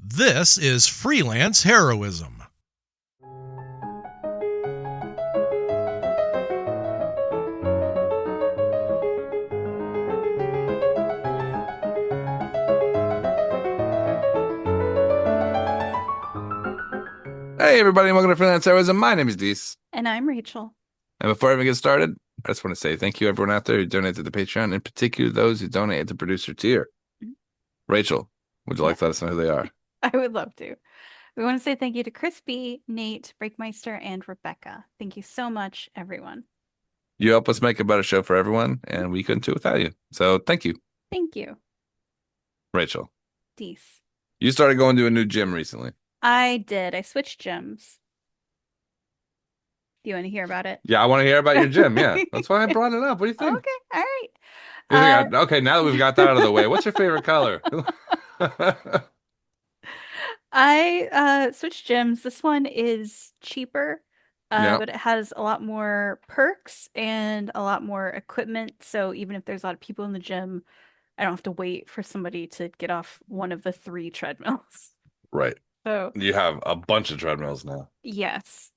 This is Freelance Heroism. Hey everybody, welcome to Freelance Heroism. My name is Dees. And I'm Rachel. And before I even get started, I just want to say thank you everyone out there who donated to the Patreon, in particular those who donated to producer tier. Rachel, would you like to let us know who they are? I would love to. We want to say thank you to Crispy, Nate, Breakmeister, and Rebecca. Thank you so much, everyone. You help us make a better show for everyone, and we couldn't do it without you. So thank you. Thank you. Rachel, Dees. you started going to a new gym recently. I did. I switched gyms. Do you want to hear about it? Yeah, I want to hear about your gym. Yeah, that's why I brought it up. What do you think? Okay, all right. Okay, now that we've got that out of the way, what's your favorite color? I switched gyms. This one is cheaper, Yeah, but it has a lot more perks and a lot more equipment. So even if there's a lot of people in the gym, I don't have to wait for somebody to get off one of the 3 treadmills. right. So, You have a bunch of treadmills now, yes,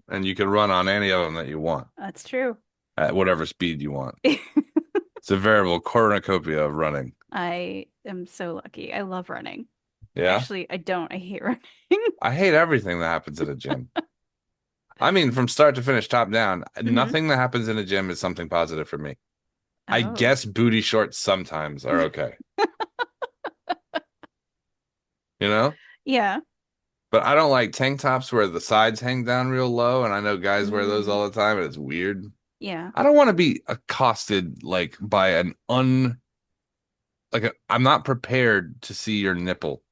and you can run on any of them that you want that's true. at whatever speed you want. It's a veritable cornucopia of running. I am so lucky. I love running. Yeah. Actually, I don't. I hate running. I hate everything that happens at a gym. I mean, from start to finish, top down, nothing that happens in a gym is something positive for me. I Oh. guess booty shorts sometimes are okay. You know? Yeah. But I don't like tank tops where the sides hang down real low, and I know guys wear those Mm, all the time, and it's weird. yeah. I don't want to be accosted like by I'm not prepared to see your nipple,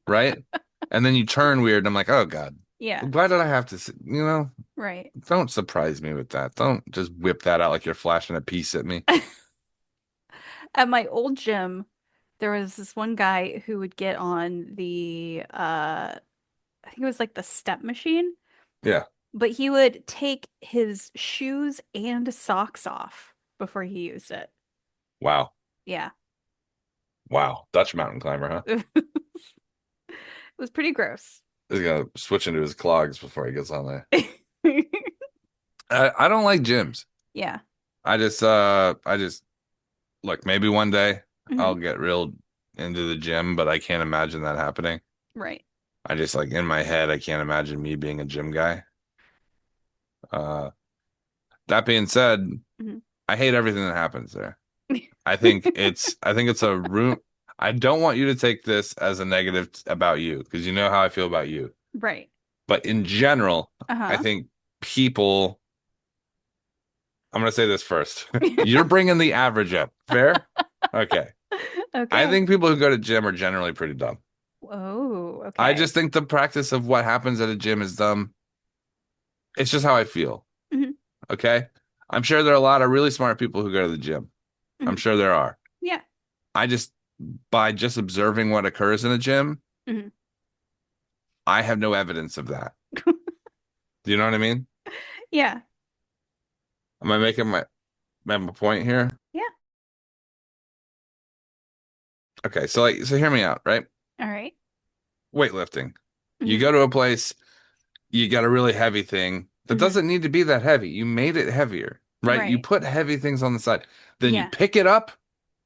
right? And then you turn weird, and I'm like, oh God. Yeah. Why did I have to, Right. don't surprise me with that. Don't just whip that out like you're flashing a piece at me. At my old gym, there was this one guy who would get on the I think it was like the step machine, Yeah. but he would take his shoes and socks off before he used it. Wow. Yeah. Wow. Dutch mountain climber, huh? It was pretty gross. He's gonna switch into his clogs before he gets on there. I don't like gyms. Yeah. I just look, maybe one day I'll Mhm. get real into the gym, but I can't imagine that happening. Right. I just like in my head, I can't imagine me being a gym guy. Uh, that being said, Mhm. I hate everything that happens there. I think it's a room. I don't want you to take this as a negative about you because you know how I feel about you. Right. But in general, I Uh-huh. think people, I'm going to say this first. You're bringing the average up. Fair? Okay. I Okay. think people who go to gym are generally pretty dumb. Oh, I okay. just think the practice of what happens at a gym is dumb. It's just how I feel. Hmm. Okay. I'm sure there are a lot of really smart people who go to the gym. I'm Hmm. sure there are. Yeah. I just, by just observing what occurs in a gym, Hmm. I have no evidence of that. Do you know what I mean? Yeah. Am I making my point here? Yeah. Okay, so hear me out, right? All right. Weightlifting. You Hmm. go to a place, you got a really heavy thing that Hmm. doesn't need to be that heavy. You made it heavier, right? You Right. put heavy things on the side. Then you Yeah. pick it up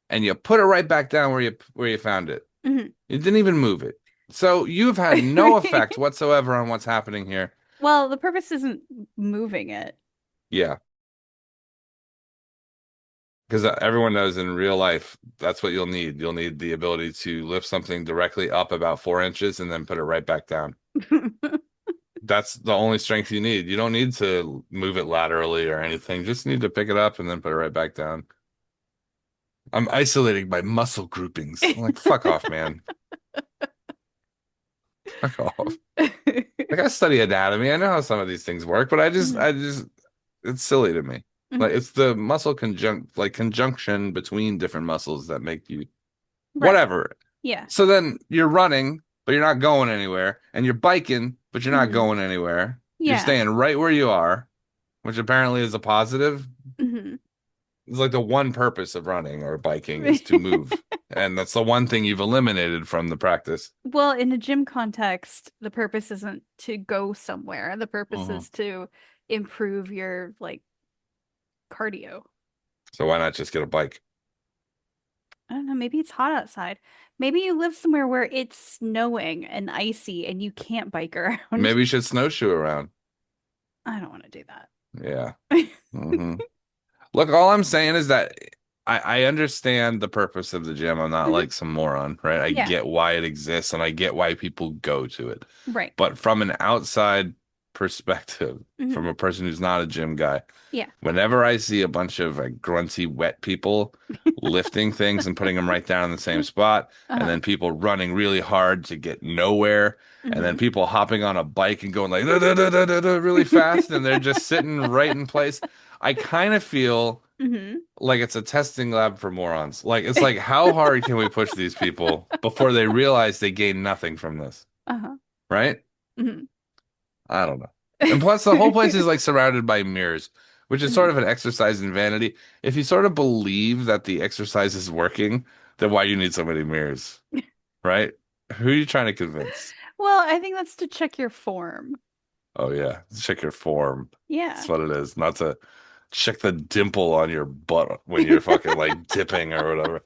and you put it right back down where you found it. Hmm. You didn't even move it. So you've had no effect whatsoever on what's happening here. Well, the purpose isn't moving it. Yeah, because everyone knows in real life that's what you'll need. You'll need the ability to lift something directly up about 4 inches and then put it right back down. That's the only strength you need. You don't need to move it laterally or anything. Just need to pick it up and then put it right back down. I'm isolating by muscle groupings. I'm like, fuck off, man. Fuck off. Like I study anatomy. I know how some of these things work, but Mhm. it's silly to me. Like Mhm. it's the muscle conjunction between different muscles that make you Right. whatever. Yeah. So then you're running, but you're not going anywhere, and you're biking, but you're not Hmm. going anywhere. You're Yeah. staying right where you are, which apparently is a positive. Hmm. It's like the one purpose of running or biking is to move. And that's the one thing you've eliminated from the practice. Well, in a gym context, the purpose isn't to go somewhere. The purpose Mhm. is to improve your like cardio. So why not just get a bike? I don't know, maybe it's hot outside. Maybe you live somewhere where it's snowing and icy and you can't bike around. Maybe you should snowshoe around. I don't want to do that. Yeah. Hmm. Look, all I'm saying is that I understand the purpose of the gym. I'm not Mhm. like some moron, right? I Yeah, get why it exists and I get why people go to it. right. But from an outside perspective, Hmm. from a person who's not a gym guy, Yeah. whenever I see a bunch of like grunty, wet people lifting things and putting them right down in the same spot, and Uh-huh. then people running really hard to get nowhere, and then Hmm. people hopping on a bike and going like "Da, da, da, da, da, da," really fast, and they're just sitting right in place. I kind of feel Hmm. like it's a testing lab for morons. Like it's like how hard can we push these people before they realize they gain nothing from this, Uh-huh. right? Hmm. I don't know. And plus, the whole place is like surrounded by mirrors, which is sort Hmm. of an exercise in vanity. If you sort of believe that the exercise is working, then why do you need so many mirrors, right? Who are you trying to convince? Well, I think that's to check your form. Oh yeah, check your form. That's Yeah. what it is. Not to check the dimple on your butt when you're fucking like dipping or whatever.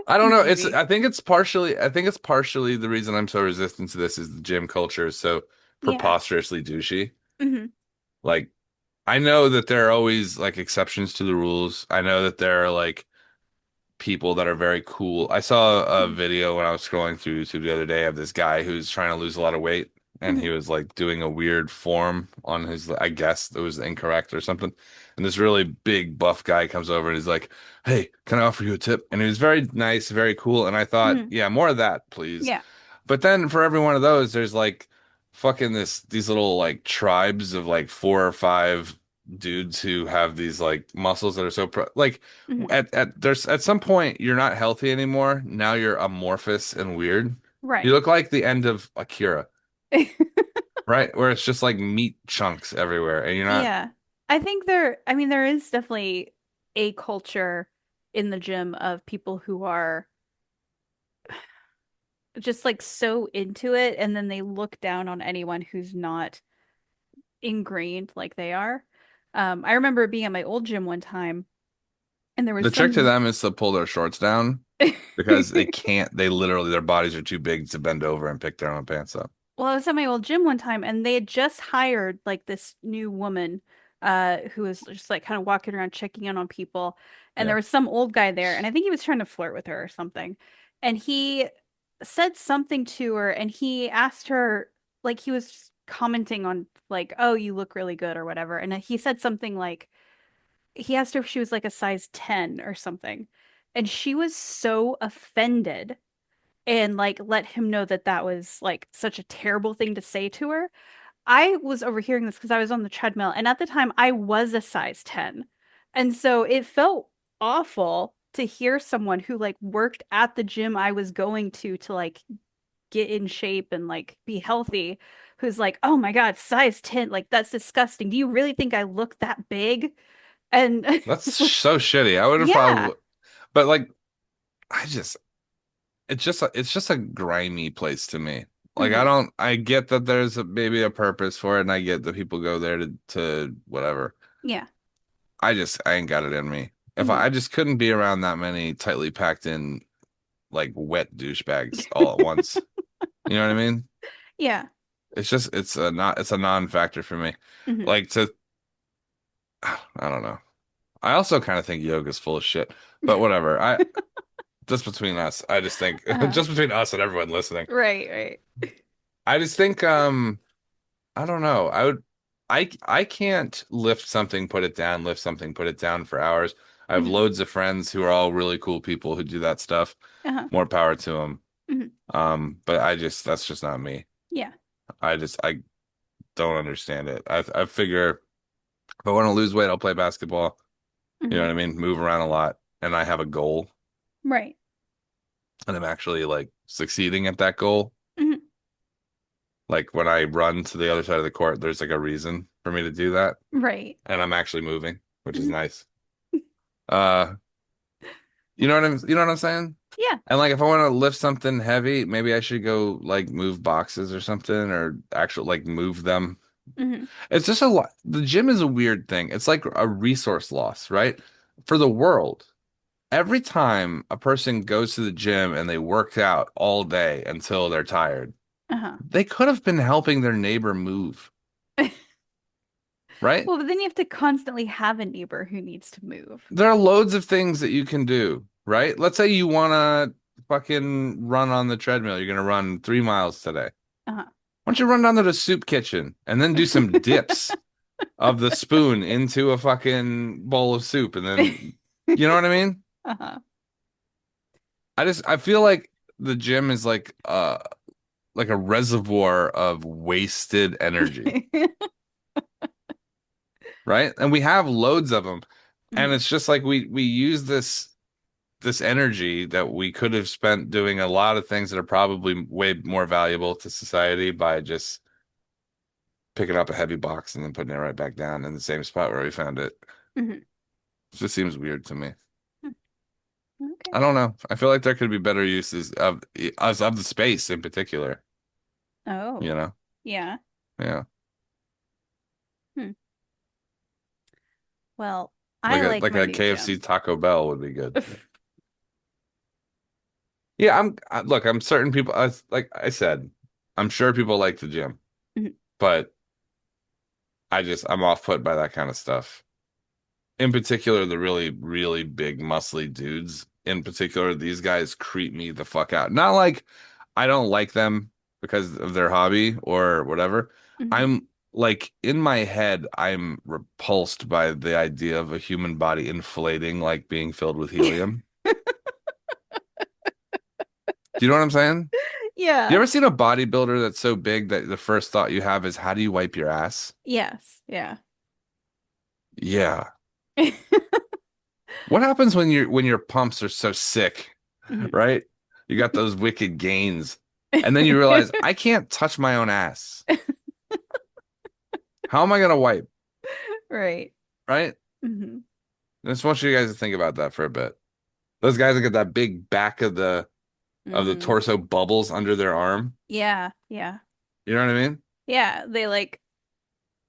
I don't know. It's Maybe. I think it's partially the reason I'm so resistant to this is the gym culture is so Yeah. preposterously douchey. Hmm. Like I know that there are always like exceptions to the rules. I know that there are like people that are very cool. I saw a video when I was scrolling through YouTube the other day of this guy who's trying to lose a lot of weight and he Hmm. was like doing a weird form on his, I guess it was incorrect or something. And this really big buff guy comes over and he's like, "Hey, can I offer you a tip?" And he was very nice, very cool. And I thought, Hmm. yeah, more of that, please. Yeah. But then for every one of those, there's like fucking these little like tribes of like four or five dudes who have these like muscles that are so like Hmm. at there's at some point you're not healthy anymore. Now you're amorphous and weird. You Right. look like the end of Akira, right? Where it's just like meat chunks everywhere and you're not Yeah. I mean, there is definitely a culture in the gym of people who are just like so into it, and then they look down on anyone who's not ingrained like they are. I remember being at my old gym one time, and there was the trick to some. them is to pull their shorts down because they can't they literally their bodies are too big to bend over and pick their own pants up. Well, I was at my old gym one time and they had just hired like this new woman who was just like kind of walking around checking in on people. And there Yeah. was some old guy there and I think he was trying to flirt with her or something. And he said something to her and he asked her like he was just commenting on like, "Oh, you look really good" or whatever. And he said something like he asked her if she was like a size 10 or something. And she was so offended and like let him know that that was like such a terrible thing to say to her. I was overhearing this because I was on the treadmill, and at the time I was a size 10. And so it felt awful to hear someone who like worked at the gym I was going to like get in shape and like be healthy, who's like, "Oh my God, size 10, like that's disgusting. Do you really think I look that big?" And That's so shitty. I would have yeah. probably but like I just it's just a grimy place to me. Like Hmm. I get that there's maybe a purpose for it and I get that people go there to whatever. Yeah. I ain't got it in me. If Hmm. I just couldn't be around that many tightly packed in like wet douchebags all at once. You know what I mean? Yeah. It's just it's a non-factor for me. Hmm. Like to I don't know. I also kind of think yoga's full of shit, but whatever. I just between us, I just think Uh, just between us and everyone listening. right, right. I just think I don't know. I can't lift something, put it down, lift something, put it down for hours. I have Hmm. loads of friends who are all really cool people who do that stuff. Uh-huh. More power to them. Hmm. But that's just not me. Yeah. I don't understand it. I figure if I want to lose weight, I'll play basketball. You know Hmm. what I mean? Move around a lot, and I have a goal, Right. and I'm actually like succeeding at that goal. Hmm. Like when I run to the other side of the court, there's like a reason for me to do that, Right. and I'm actually moving. which is nice. Uh, you know what I'm saying? Yeah. And like if I want to lift something heavy, maybe I should go like move boxes or something or actually like move them. Hmm. It's just a lot. The gym is a weird thing. It's like a resource loss, right? For the world. Every time a person goes to the gym and they work out all day until they're tired, Uh-huh. they could have been helping their neighbor move, right? Well, but then you have to constantly have a neighbor who needs to move. There are loads of things that you can do, right? Let's say you want to fucking run on the treadmill. You're going to run 3 miles today. Uh-huh. Why don't you run down to the soup kitchen and then do some dips of the spoon into a fucking bowl of soup and then, you know what I mean? Uh-huh. I feel like the gym is like a reservoir of wasted energy, right? And we have loads of them. And Mhm. it's just like we use this energy that we could have spent doing a lot of things that are probably way more valuable to society by just picking up a heavy box and then putting it right back down in the same spot where we found it. Mhm. It just seems weird to me. Okay. I don't know. I feel like there could be better uses of the space in particular, Oh, you know? yeah. Yeah. Hmm. Well, I Like a like like my a new KFC gym. Taco Bell would be good. Yeah, look, I'm certain people like I said, I'm sure people like the gym, Mhm. but I'm off put by that kind of stuff. In particular, the really, really big muscly dudes. In particular, these guys creep me the fuck out. Not like I don't like them because of their hobby or whatever. Mhm. I'm like in my head, I'm repulsed by the idea of a human body inflating like being filled with helium. Do you know what I'm saying? You Yeah. ever seen a bodybuilder that's so big that the first thought you have is, how do you wipe your ass? Yes. Yeah. Yeah. What happens when your pumps are so sick, Mhm. right? You got those wicked gains, and then you realize I can't touch my own ass. How am I gonna wipe? Right. Right? Hmm. I just want you guys to think about that for a bit. Those guys that got that big back of the Mm. torso bubbles under their arm. Yeah. Yeah. You know what I mean? Yeah. They like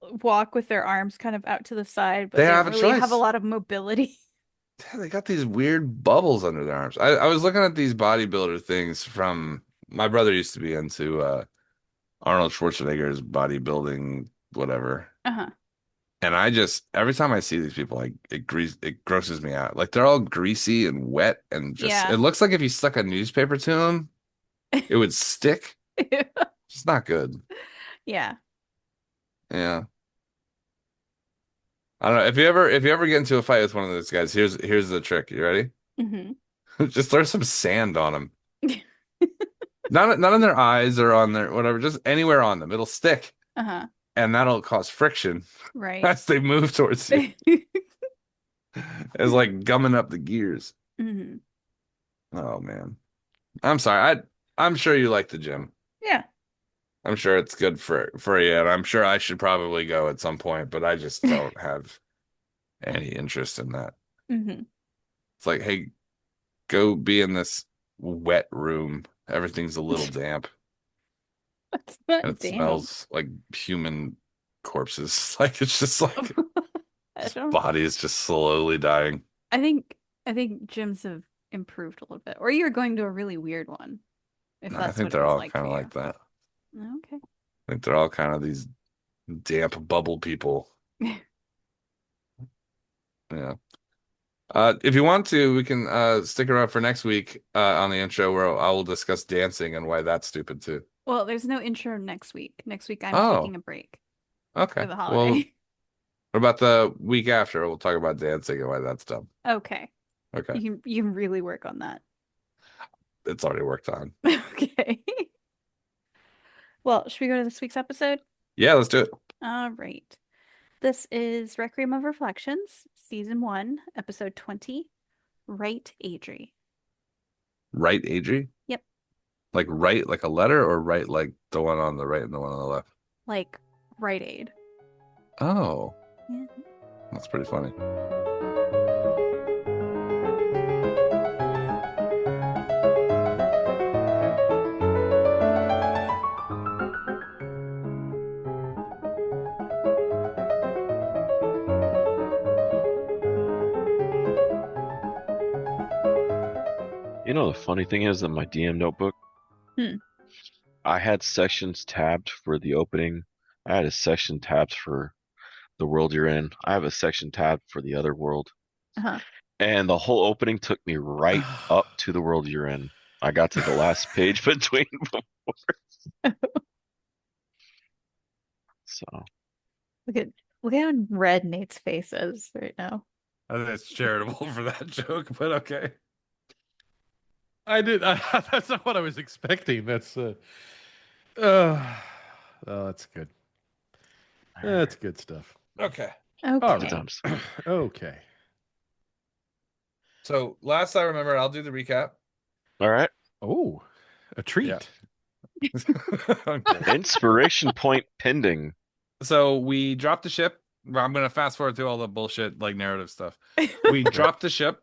walk with their arms kind of out to the side, but They they don't have a really have a choice. lot of mobility. Yeah, they got these weird bubbles under their arms. I was looking at these bodybuilder things from my brother used to be into Arnold Schwarzenegger's bodybuilding, whatever. Uh-huh. And I just every time I see these people, like it grosses me out. Like they're all greasy and wet and just Yeah. it looks like if you stuck a newspaper to them, it would stick. It's not good. Yeah. Yeah. I don't know. If you ever get into a fight with one of those guys, here's the trick. You ready? Hmm. Just throw some sand on them. Not on their eyes or on their whatever, just anywhere on them. It'll stick Uh-huh. and that'll cause friction Right. as they move towards you. It's like gumming up the gears. Hmm. Oh man. I'm sorry. I'm sure you like the gym. Yeah. I'm sure it's good for you, and I'm sure I should probably go at some point, but I just don't have any interest in that. Hmm. It's like, hey, go be in this wet room. Everything's a little damp, That's and not it damp. smells like human corpses. Like it's just like I his don't body is just slowly dying. I think I think gyms have improved a little bit. Or you're going to a really weird one, if No, I that's think what it they're was all like kind for of you. like that. Okay. I think they're all kind of these damp bubble people. Yeah. If you want to, we can stick around for next week on the intro where I will discuss dancing and why that's stupid too. Well, there's no intro next week. Next week I'm Oh, taking a break for okay. the Well, holiday. what about the week after? We'll talk about dancing and why that's dumb. Okay. Okay. You can really work on that. It's already worked on. Okay. Well, should we go to this week's episode? Yeah, let's do it. All right. This is Requiem of Reflections, Season 1, Episode 20, Rite-Adrie. Rite-Adrie? Yep. Like right like a letter or right like the one on the right and the one on the left? Like Rite Aid. Oh, Yeah. That's pretty funny. You know, the funny thing is that my DM notebook, I had sections tabbed for the opening. I had a section tabbed for the world you're in. I have a section tabbed for the other world. Uh-huh. And the whole opening took me right up to the world you're in. I got to the last page between before. So Look at how red Nate's face is right now. I think it's charitable for that joke, but okay. I did. That's not what I was expecting. That's that's good. That's good stuff. Okay. Okay. All good right. times. Okay. So last I remember, I'll do the recap. All right. Oh, a treat. Yeah. Okay. Inspiration point pending. So we dropped the ship. Well, I'm gonna fast forward through all the bullshit like narrative stuff. We dropped the ship,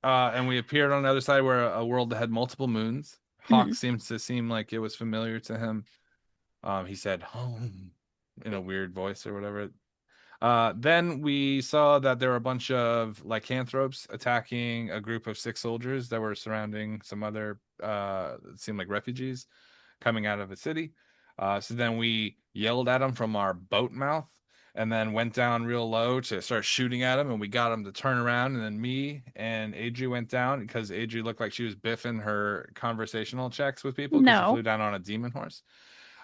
and we appeared on the other side where a world that had multiple moons. Hawk seems to seem like it was familiar to him. He said home in a weird voice or whatever. Then we saw that there were a bunch of lycanthropes attacking a group of 6 soldiers that were surrounding some other it seemed like refugees coming out of a city. So then we yelled at them from our boat mouth and then went down real low to start shooting at them, and we got them to turn around, and then me and Adri went down because Adri looked like she was biffing her conversational checks with people because she flew down on a demon horse.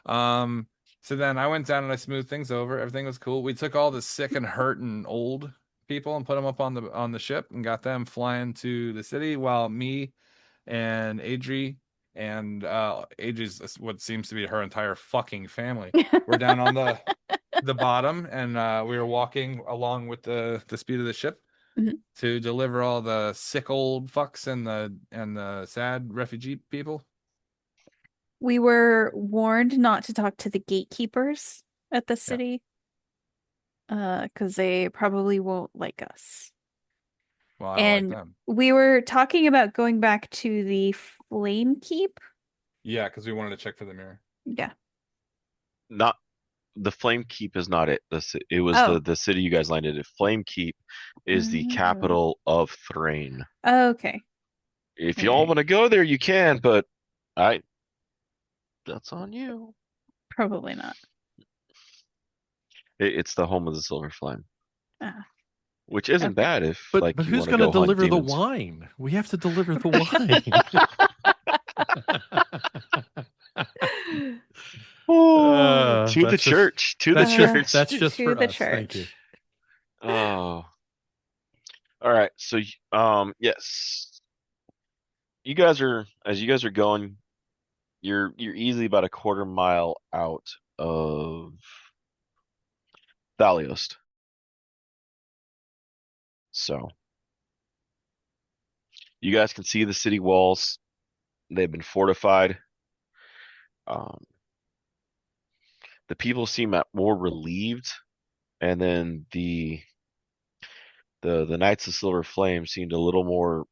So then I went down and I smoothed things over. Everything was cool. We took all the sick and hurt and old people and put them up on the ship and got them flying to the city, while me and Adri and Adri's what seems to be her entire fucking family were down on the bottom, and we were walking along with the speed of the ship to deliver all the sick old fucks and the sad refugee people. We were warned not to talk to the gatekeepers at the city, because they probably won't like us. Well, I don't And like them. we were talking about going back to the Flame Keep. Yeah, because we wanted to check for the mirror. Yeah. Not the Flame Keep is not it. It was the city you guys landed at. Flame Keep is the capital of Thrain. Okay. If y'all want to go there, you can, but that's on you. Probably not. It's the home of the Silver Flame. Which isn't Okay. bad if But you who's want to going to go hunt deliver the demons. wine? We have to deliver the wine. To the church. To the church. That's just to for the us. church. Thank you. Oh. All right. So, yes. You guys are, as you guys are going, you're easily about a quarter mile out of Thaliost. So, you guys can see the city walls. They've been fortified. The people seem more relieved, and then the Knights of Silver Flame seemed a little more,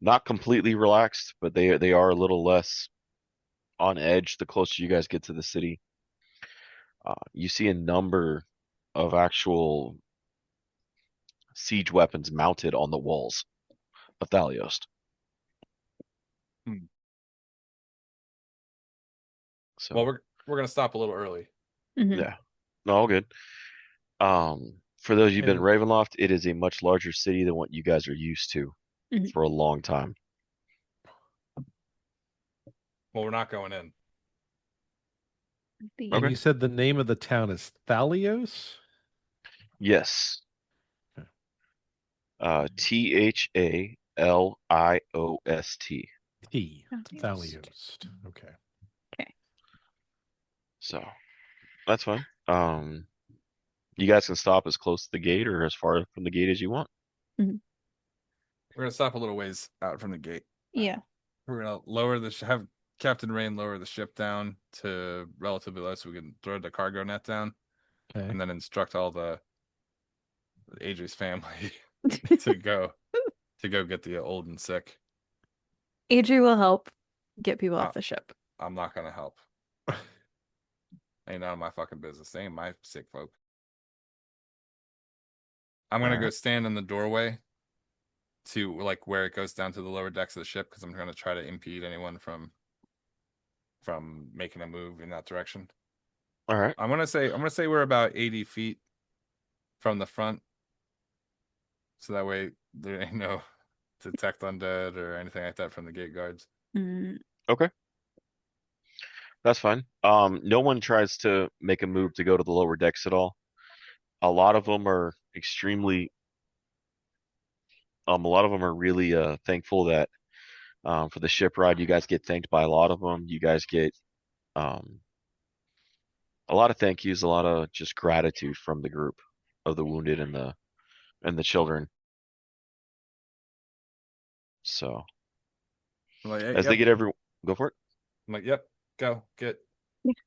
not completely relaxed, but they are a little less on edge the closer you guys get to the city. You see a number of actual siege weapons mounted on the walls of Thaliost. So, well, we're gonna stop a little early. Yeah, no, all good. For those of you who've been in Ravenloft, it is a much larger city than what you guys are used to for a long time. Well, we're not going in. And you said the name of the town is Thalios? Yes. Thaliost. Thalios. Okay. So that's fine. You guys can stop as close to the gate or as far from the gate as you want. We're gonna stop a little ways out from the gate. Yeah. We're gonna have Captain Rain lower the ship down to relatively low so we can throw the cargo net down, and then instruct all the Adrie's family to go get the old and sick. Adri will help get people Uh, off the ship. I'm not gonna help. Ain't none of my fucking business. They ain't my sick folk. I'm gonna go Alright. stand in the doorway to like where it goes down to the lower decks of the ship because I'm gonna try to impede anyone from making a move in that direction. All right. I'm gonna say we're about 80 feet from the front, so that way there ain't no detect undead or anything like that from the gate guards. Mm, Okay. That's fine. No one tries to make a move to go to the lower decks at all. A lot of them are a lot of them are really thankful that for the ship ride, you guys get thanked by a lot of them. You guys get um a lot of thank yous, a lot of just gratitude from the group of the wounded and the children. So I'm like, hey, as they yep. get go for it. I'm like, yep, go get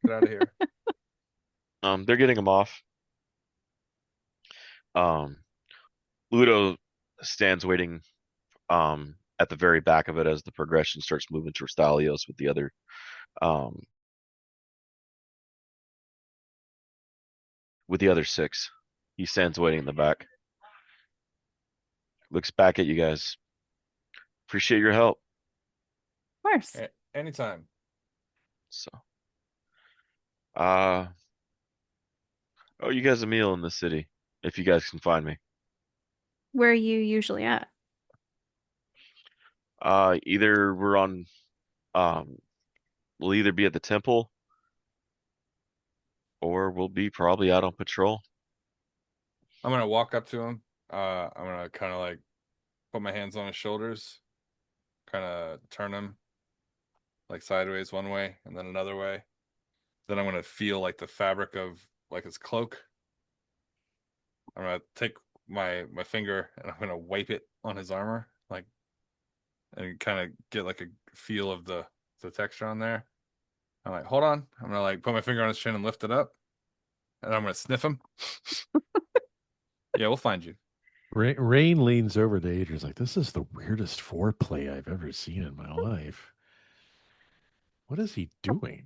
out of here. They're getting them off. Ludo stands waiting at the very back of it as the progression starts moving towards Stalios with um the other six. He stands waiting in the back. Looks back at you guys. Appreciate your help. of course. Anytime. So oh, you guys a meal in the city if you guys can find me. Where are you usually at? Either we're on we'll either be at the temple or we'll be probably out on patrol. I'm gonna walk up to him. I'm gonna kind of like put my hands on his shoulders, kind of turn him like sideways one way and then another way. Then I'm gonna feel like the fabric of like his cloak. I'm gonna take my finger and I'm gonna wipe it on his armor, like, and kind of get like a feel of the texture on there. I'm like, hold on. I'm gonna like put my finger on his chin and lift it up, and I'm gonna sniff him. Yeah, we'll find you. Rain leans over to Adrian. Like, this is the weirdest foreplay I've ever seen in my life. What is he doing?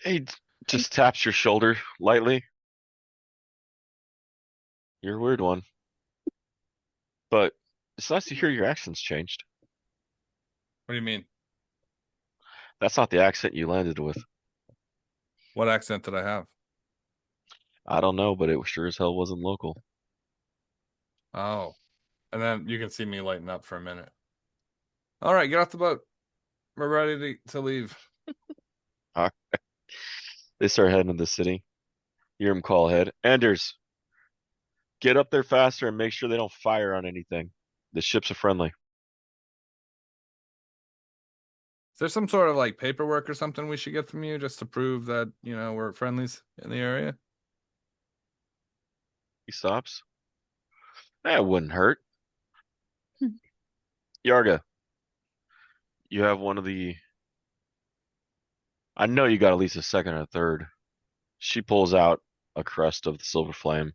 He just taps your shoulder lightly. You're a weird one. But it's nice to hear your accent's changed. What do you mean? That's not the accent you landed with. What accent did I have? I don't know, but it sure as hell wasn't local. Oh, and then you can see me lighten up for a minute. All right, get off the boat. We're ready to leave. They start heading to the city. You hear him call ahead. Anders, get up there faster and make sure they don't fire on anything. The ships are friendly. Is there some sort of like paperwork or something we should get from you just to prove that, you know, we're friendlies in the area? He stops. That wouldn't hurt. Hmm. Yarga, you have one of the. I know you got at least a second or a third. She pulls out a crust of the silver flame,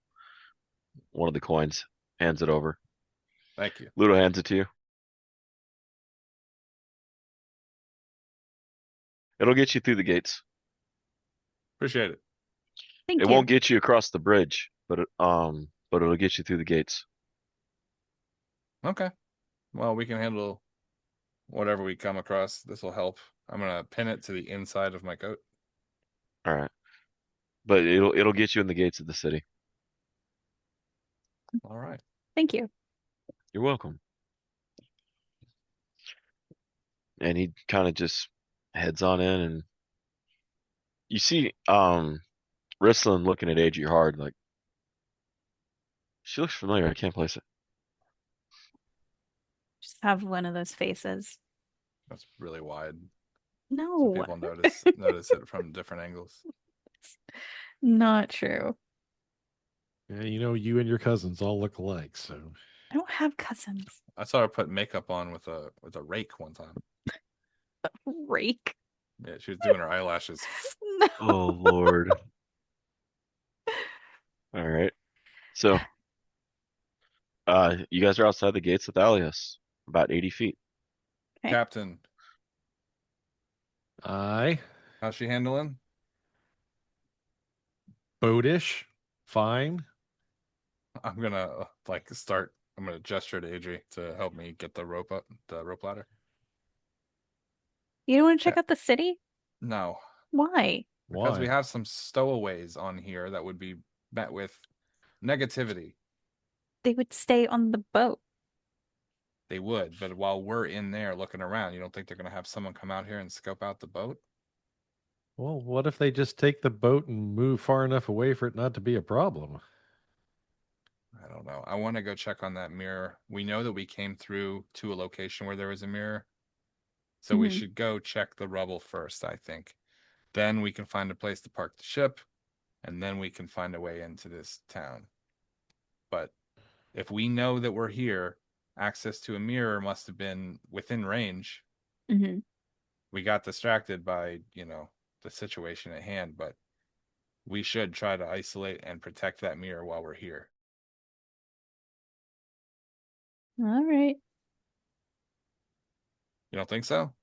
one of the coins, hands it over. Thank you. Ludo hands it to you. It'll get you through the gates. Appreciate it. Thank It you. won't get you across the bridge, but it'll get you through the gates. Okay. Well, we can handle whatever we come across. This will help. I'm gonna pin it to the inside of my coat. All right. But it'll get you in the gates of the city. All right. Thank you. You're welcome. And he kind of just heads on in, and you see Ristlin looking at Adri hard, like she looks familiar. I can't place it. Just have one of those faces. That's really wide. So No, people notice it from different angles. it's not true. Yeah, you know, you and your cousins all look alike, so I don't have cousins. I saw her put makeup on with a rake one time. Rake. Yeah, she was doing her eyelashes. No. Oh Lord. All right. So You guys are outside the gates of Thalias, about 80 feet. Okay. Captain, Aye. how's she handling? Boatish. Fine. I'm gonna I'm gonna gesture to Adri to help me get the rope up, the rope ladder. You don't want to check Yeah. out the city? No, Why? because we Why? have some stowaways on here that would be met with negativity. They would stay on the boat. They would, but while we're in there looking around, you don't think they're gonna have someone come out here and scope out the boat? Well, what if they just take the boat and move far enough away for it not to be a problem? I don't know. I want to go check on that mirror. We know that we came through to a location where there was a mirror. So we Mhm. should go check the rubble first, I think. Then we can find a place to park the ship, and then we can find a way into this town. But if we know that we're here, access to a mirror must have been within range. Mhm. We got distracted by, the situation at hand, but we should try to isolate and protect that mirror while we're here. All right. You don't think so?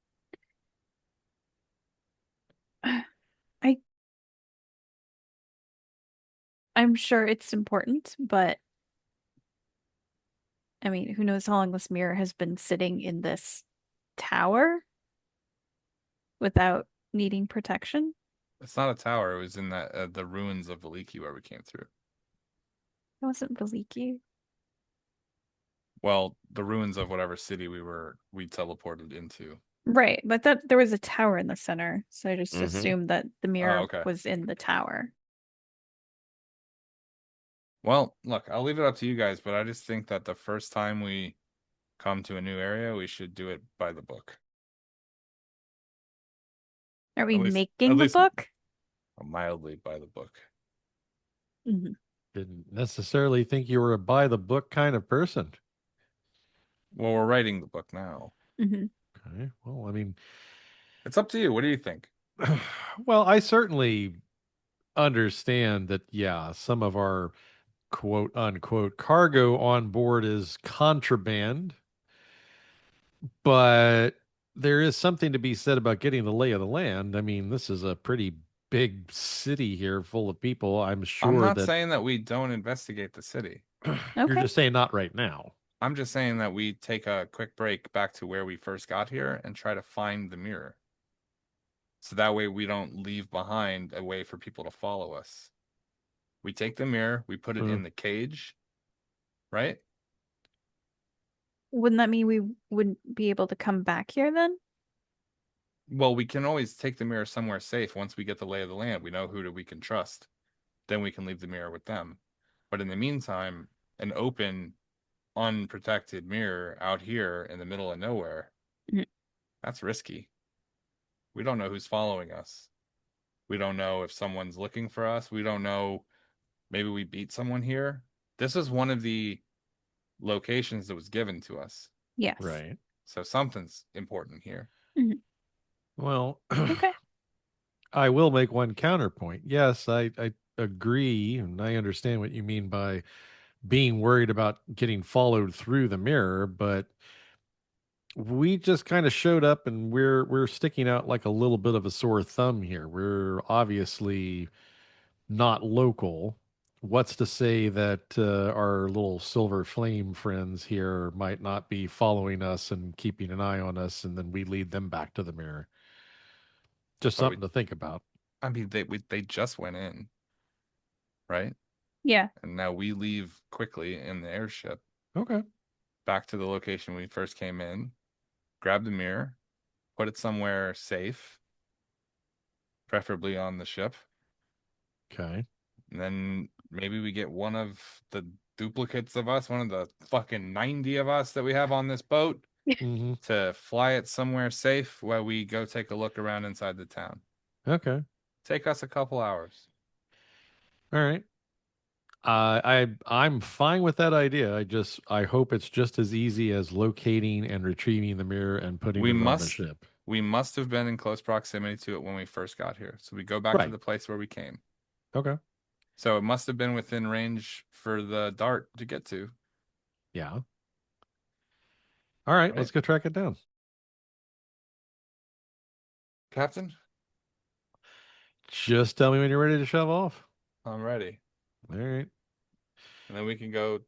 I I'm sure it's important, but I mean, who knows how long this mirror has been sitting in this tower without needing protection? It's not a tower. It was in that the ruins of Veliki where we came through. It wasn't Veliki. Well, the ruins of whatever city we teleported into. Right, but that there was a tower in the center, so I just Mhm. assumed that the Oh, mirror okay. was in the tower. Well, look, I'll leave it up to you guys, but I just think that the first time we come to a new area, we should do it by the book. Are we At making the least book? mildly by the book. Mhm. Didn't necessarily think you were a by the book kind of person. Well, we're writing the book now. Mhm. Okay. Well, I mean, It's up to you. What do you think? well, I certainly understand that, yeah, some of our quote unquote cargo on board is contraband, but there is something to be said about getting the lay of the land. I mean, this is a pretty big city here full of people. I'm I'm sure not that saying that we don't investigate the city. you're Okay. just saying not right now. I'm just saying that we take a quick break back to where we first got here and try to find the mirror. So that way we don't leave behind a way for people to follow us. We take the mirror, we put it Hmm. in the cage, right? Wouldn't that mean we wouldn't be able to come back here then? Well, we can always take the mirror somewhere safe once we get the lay of the land. We know we can trust. Then we can leave the mirror with them. But in the meantime, an open, unprotected mirror out here in the middle of nowhere, Mhm. that's risky. We don't know who's following us. We don't know if someone's looking for us. We don't know. Maybe we beat someone here. This is one of the locations that was given to us. Yes. Right. So something's important here. Mhm. Well, Okay. I will make one counterpoint. Yes, I agree, and I understand what you mean by being worried about getting followed through the mirror, but we just kind of showed up and we're sticking out like a little bit of a sore thumb here. We're obviously not local. What's to say that our little silver flame friends here might not be following us and keeping an eye on us, and then we lead them back to the mirror? Just But we, something to think about. I mean, they just went in, right? Yeah. And now we leave quickly in the airship Okay. back to the location we first came in, grab the mirror, put it somewhere safe, preferably on the ship. Okay. And then maybe we get one of the duplicates of us, one of the fucking 90 of us that we have on this boat, Mm-hmm. to fly it somewhere safe while we go take a look around inside the town. Okay. Take us a couple hours. All right. I'm fine with that idea. I hope it's just as easy as locating and retrieving the mirror and putting We it on the must ship. we must have been in close proximity to it when we first got here. So we go back to Right. the place where we came. Okay. So it must have been within range for the dart to get to. Yeah. All right, Right. let's go track it down. Captain, Just tell me when you're ready to shove off. I'm ready. All right. And then we can go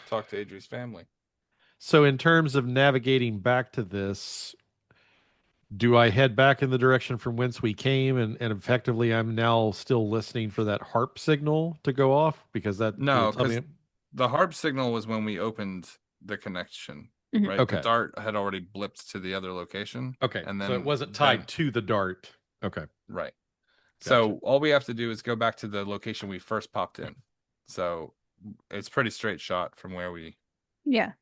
talk to Adrie's family. So, in terms of navigating back to this, do I head back in the direction from whence we came, and effectively I'm now still listening for that harp signal to go off because that will No, tell me. because the harp signal was when we opened the connection, Mhm. right? The Okay. dart had already blipped to the other location. Okay. And So it then wasn't tied to the dart. Okay. right. Gotcha. So all we have to do is go back to the location we first popped in. So it's pretty straight shot from where we Yeah.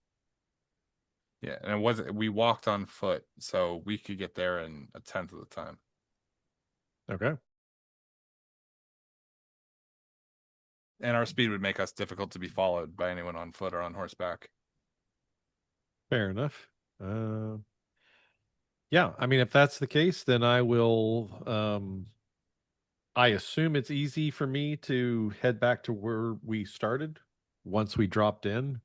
yeah, and it wasn't we walked on foot, so we could get there in a tenth of the time. Okay. And our speed would make us difficult to be followed by anyone on foot or on horseback. Fair enough. Yeah, I mean, if that's the case, then I will. I assume it's easy for me to head back to where we started once we dropped in,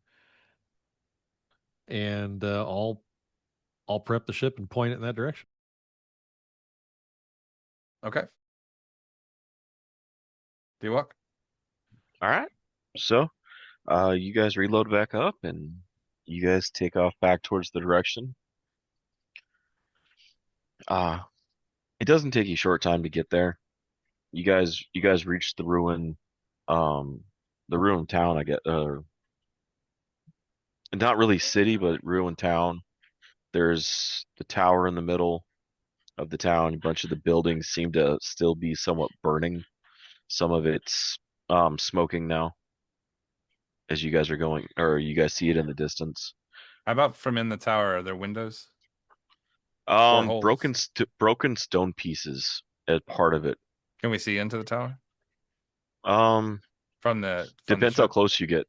and I'll prep the ship and point it in that direction. Okay. Do you walk? All right. So, you guys reload back up and you guys take off back towards the direction. Uh, it doesn't take you a short time to get there. You guys reach the ruined town, I guess, not really city, but ruined town. There's the tower in the middle of the town. A bunch of the buildings seem to still be somewhat burning. Some of it's smoking now as you guys are going, or you guys see it in the distance. How about from in the tower? Are there windows or holes? Broken stone pieces as part of it. Can we see into the tower Um, from the Depends how ship? close you get.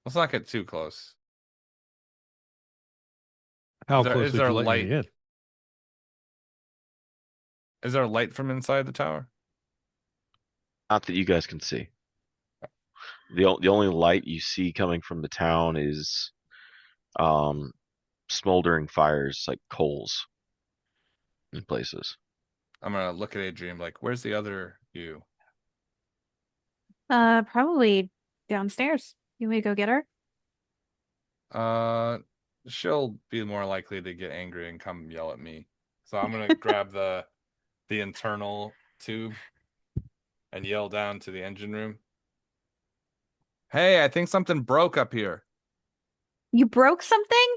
Let's not get too close. How Is close would there you let me light? in? Is there light from inside the tower? Not that you guys can see. The only light you see coming from the town is um smoldering fires like coals in places. I'm gonna look at Adrian like, where's the other you? Probably downstairs. You want me to go get her? Uh, she'll be more likely to get angry and come yell at me. So I'm gonna grab the internal tube and yell down to the engine room. Hey, I think something broke up here. You broke something?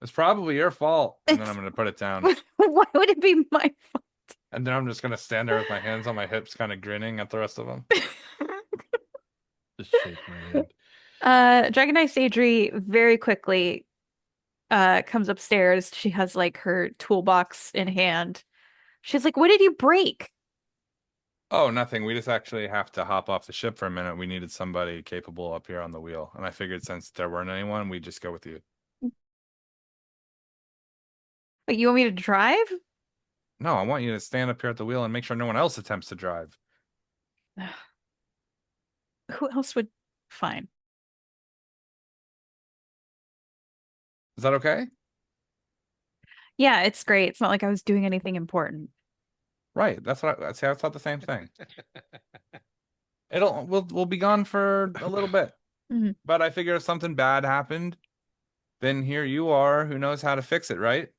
It's probably your fault. And then It's I'm gonna put it down. Why would it be my fault? And then I'm just gonna stand there with my hands on my hips, kind of grinning at the rest of them. Just shake my head. Dragon Eye Sadri very quickly comes upstairs. She has like her toolbox in hand. She's like, "What did you break?" Oh, nothing. We just actually have to hop off the ship for a minute. We needed somebody capable up here on the wheel. And I figured since there weren't anyone, we'd just go with you. Wait, you want me to drive? No, I want you to stand up here at the wheel and make sure no one else attempts to drive. Who else would? Fine. Is that okay? Yeah, it's great. It's not like I was doing anything important. Right. That's what I thought the same thing. We'll be gone for a little bit. Mhm. But I figure if something bad happened, then here you are who knows how to fix it, right?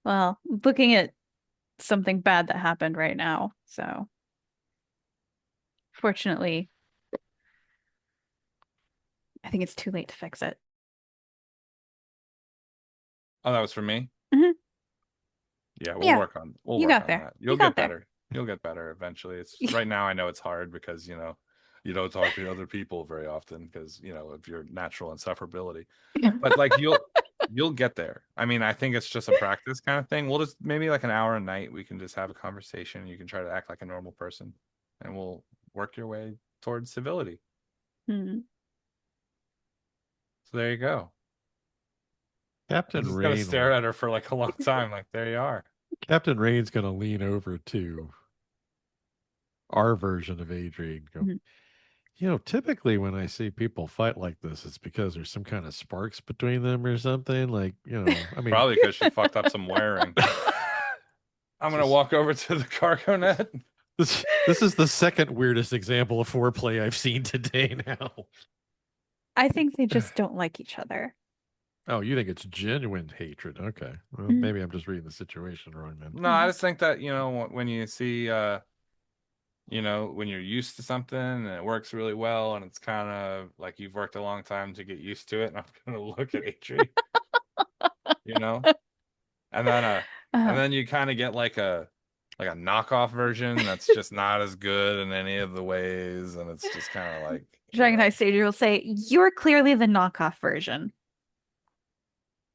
Well, looking at something bad that happened right now, so fortunately, I think it's too late to fix it. Oh, that was for me? Mhm. Yeah, Yeah, we'll you work got on there. that. You You'll got get there. better. You'll get better eventually. It's right now I know it's hard because, you don't talk to other people very often because, of your natural insufferability. But like you'll get there. I mean, I think it's just a practice kind of thing. We'll just maybe like an hour a night we can just have a conversation. You can try to act like a normal person and we'll work your way towards civility. Hmm. So there you go. I'm Captain just gonna Rain. stare at her for like a long time, like there you are. Captain Rain's gonna lean over to our version of Adrian. Go, Mhm. typically when I see people fight like this, it's because there's some kind of sparks between them or something. Like, I mean, Probably because she fucked up some wiring. I'm gonna Just- walk over to the cargo net. this is the second weirdest example of foreplay I've seen today now. I think they just don't like each other. Oh, you think it's genuine hatred? Okay. Well, Mhm. maybe I'm just reading the situation wrong then. No, I just think that, when you see when you're used to something and it works really well and it's kind of like you've worked a long time to get used to it, and I'm gonna look at Atri, you know? And then Uh-huh. you kind of get like a knockoff version that's just not as good in any of the ways, and it's just kind of like Dragon High Savior will say, "You're clearly the knockoff version."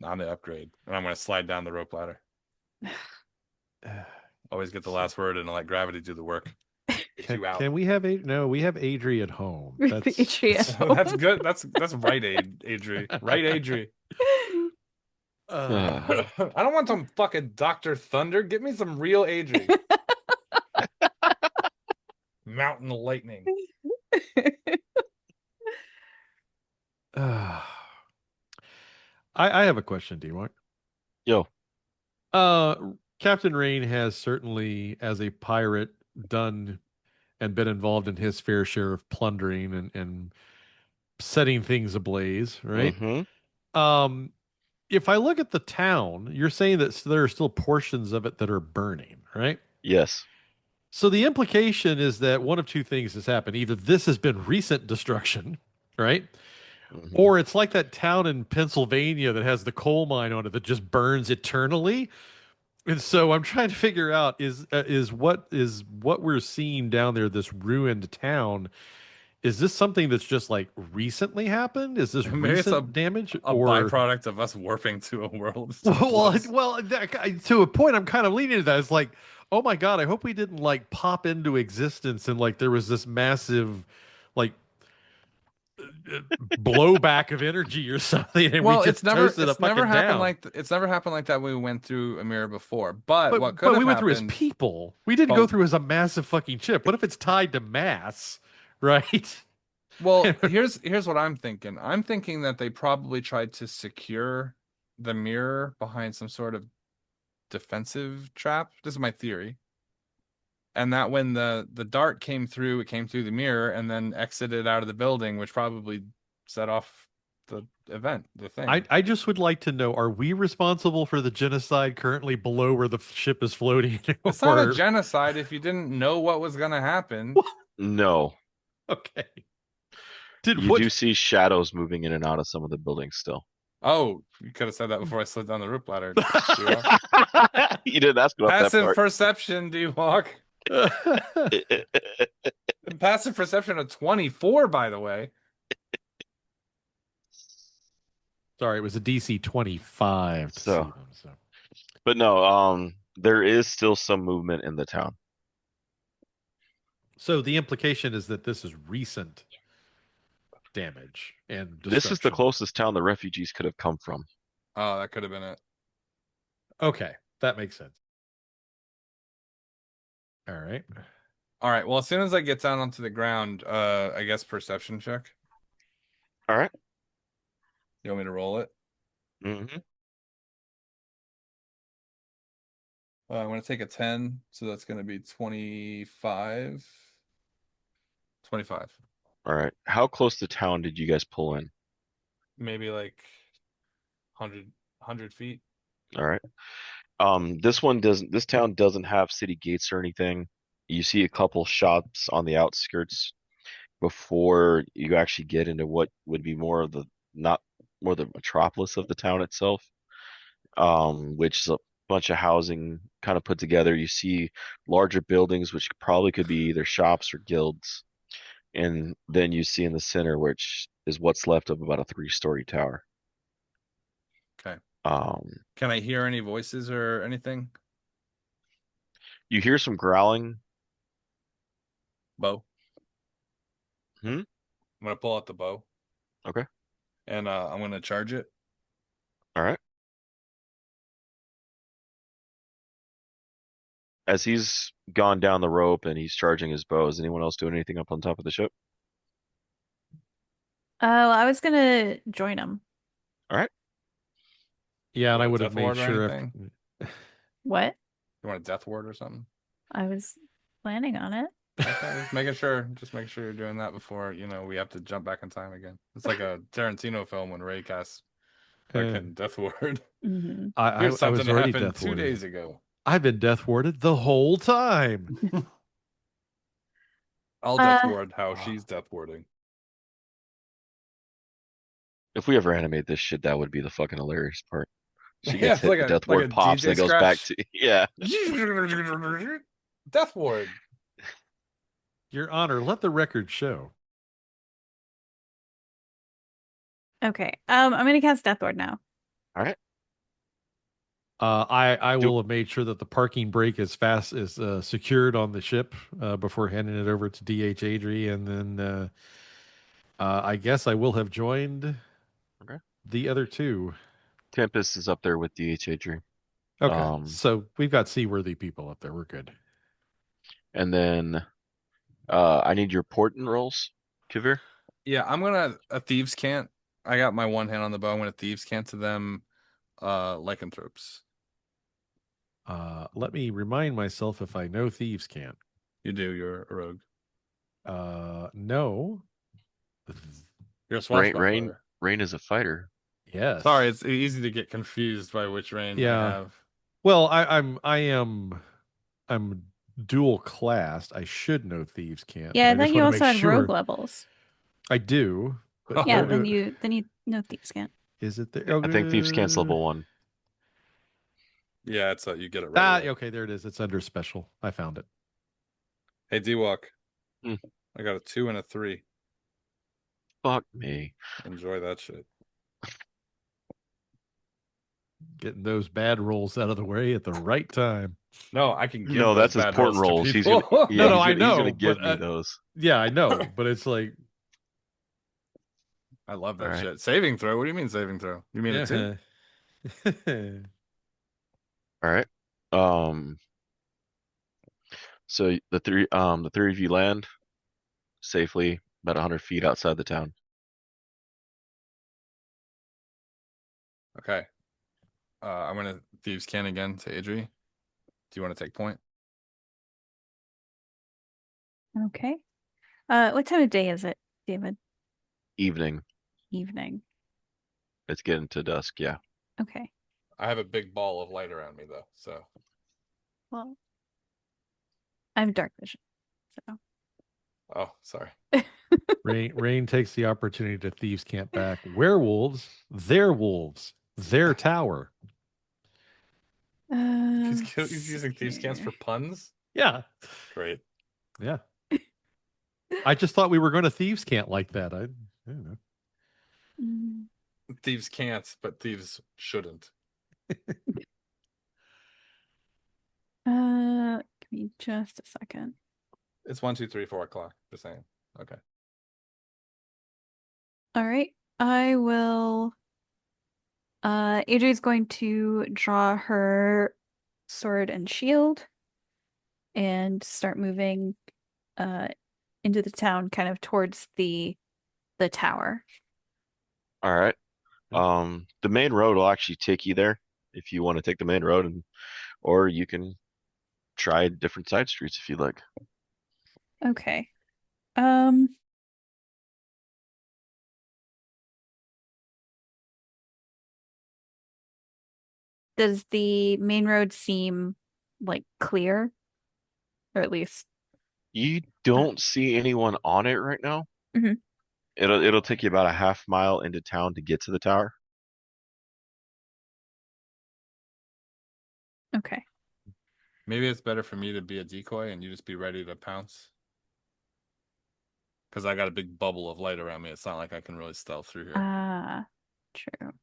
on the upgrade, and I'm gonna slide down the rope ladder. Always get the last word and let gravity do the work. Get you out. Can we have no? We have Adri at home. That's Adri. That's good. That's right, Adri. Right, Adri. I don't want some fucking Dr. Thunder. Give me some real Adri. Mountain lightning. I have a question, D-Mark. Yo. Captain Rain has certainly, as a pirate, done and been involved in his fair share of plundering and setting things ablaze, right? Mm-hmm. If I look at the town, you're saying that there are still portions of it that are burning, right? Yes. So the implication is that one of two things has happened. Either this has been recent destruction, right? Mm-hmm. Or it's like that town in Pennsylvania that has the coal mine on it that just burns eternally. And so I'm trying to figure out is what we're seeing down there, this ruined town, is this something that's just like recently happened? Is this Maybe it's recent damage a or byproduct of us warping to a world? to a point I'm kind of leaning to that. It's like, oh my God, I hope we didn't like pop into existence and like there was this massive like blowback of energy or something, and we Well, just toasted a fucking down. it's never happened like that when we went through a mirror before. But what could But have we went through as happened? people. We didn't go through as a massive fucking ship. What if it's tied to mass, right? Well, here's what I'm thinking. I'm thinking that they probably tried to secure the mirror behind some sort of defensive trap. This is my theory. And that when the dart came through, it came through the mirror and then exited out of the building, which probably set off the event, the thing. I just would like to know: are we responsible for the genocide currently below where the ship is floating? It's not a genocide if you didn't know what was going to happen. No. Okay. You do see shadows moving in and out of some of the buildings still. Oh, you could have said that before I slid down the rope ladder. You didn't ask about that Passive part. perception, D-Walk. Passive perception of 24, by the way. Sorry, it was a DC 25 to see them. So, but no, there is still some movement in the town. so the implication is that this is recent damage and destruction. This is the closest town the refugees could have come from. Oh, that could have been it. Okay, that makes sense. All right. Well, as soon as I get down onto the ground, I guess perception check. All right. You want me to roll it? Mm-hmm. I'm going to take a 10, so that's going to be 25. 25. All right. How close to town did you guys pull in? Maybe like 100 feet. All right. This town doesn't have city gates or anything. You see a couple shops on the outskirts before you actually get into what would be more the metropolis of the town itself, which is a bunch of housing kind of put together. You see larger buildings, which probably could be either shops or guilds, and then you see in the center, which is what's left of about a 3-story tower. Okay. Can I hear any voices or anything? You hear some growling. Bow. I'm gonna pull out the bow. Okay. And I'm gonna charge it. All right. as he's gone down the rope and he's charging his bow, is anyone else doing anything up on top of the ship? Oh, I was gonna join him. All right. Yeah, You and I want a would have death made ward or sure anything? What? You want a death ward or something? I was planning on it. Okay, just making sure. Just make sure you're doing that before we have to jump back in time again. It's like a Tarantino film when Ray casts uh, fucking death ward. Hmm Here's I something was that already happened death 2 days warded. ago. I've been death warded the whole time. I'll death Uh, ward how she's death warding. If we ever animate this shit, that would be the fucking hilarious part. She Yeah, gets it's hit, the death like a ward pops, and DJ it goes back scratch. to yeah. Death ward. Your Honor, let the record show. okay. I'm gonna cast Death Ward now. All right. I Do will have made sure that the parking brake is secured on the ship before handing it over to Rite-Adrie, and then I guess I will have joined okay. the other two. Tempest is up there with DHA. Okay, so we've got seaworthy people up there. We're good. And then I need your portent rolls, Kivir. Yeah, I'm gonna a thieves' cant. I got my one hand on the bow. I'm gonna thieves' cant to them, lycanthropes. Let me remind myself if I know thieves can't. You do. You're a rogue. No. You're a Rain, swashbuckler. Rain is a fighter. Yes. Sorry, it's easy to get confused by which range I Yeah. have. Well, I'm dual classed. I should know thieves can't. Yeah, But I I thought just you want to also make had rogue sure levels. I do. But Yeah, where then do you know Thieves Can't. is it there? I think Thieves Can's level 1. Yeah, it's you get it right away. Okay, there it is. It's under special. I found it. Hey, D-Walk. Hmm. I got a 2 and a 3. Fuck me. Enjoy that shit. Getting those bad rolls out of the way at the right time. No, I can give No, those that's his bad portent rolls to rolls. He's people. gonna yeah, No, I he's gonna know, give but me those. yeah, I know, but it's like I love All that right. shit. Saving throw? What do you mean saving throw? You mean a 2? All right. So the three of you land safely about 100 feet outside the town. Okay. I'm gonna thieves can again to Adri. Do you want to take point? Okay. What time of day is it, David? Evening. Evening. It's getting to dusk. Yeah. Okay. I have a big ball of light around me though, so. Well, I have dark vision, so. Oh, sorry. Rain takes the opportunity to thieves can't back. Werewolves, their tower. He's using thieves cans for puns. Yeah. Great. Yeah. I just thought we were going to thieves can't like that. I don't know. Mm. Thieves can't, but thieves shouldn't. Give me just a second. It's 1, 2, 3, 4 o'clock. Just saying. Okay. All right. I will. Adri's going to draw her sword and shield and start moving into the town, kind of towards the tower. All right. The main road will actually take you there if you want to take the main road, or you can try different side streets if you like. Okay. Does the main road seem like clear? Or at least You don't see anyone on it right now. Mhm. It'll take you about a half mile into town to get to the tower. okay. Maybe it's better for me to be a decoy and you just be ready to pounce. Because I got a big bubble of light around me. It's not like I can really stealth through here. True.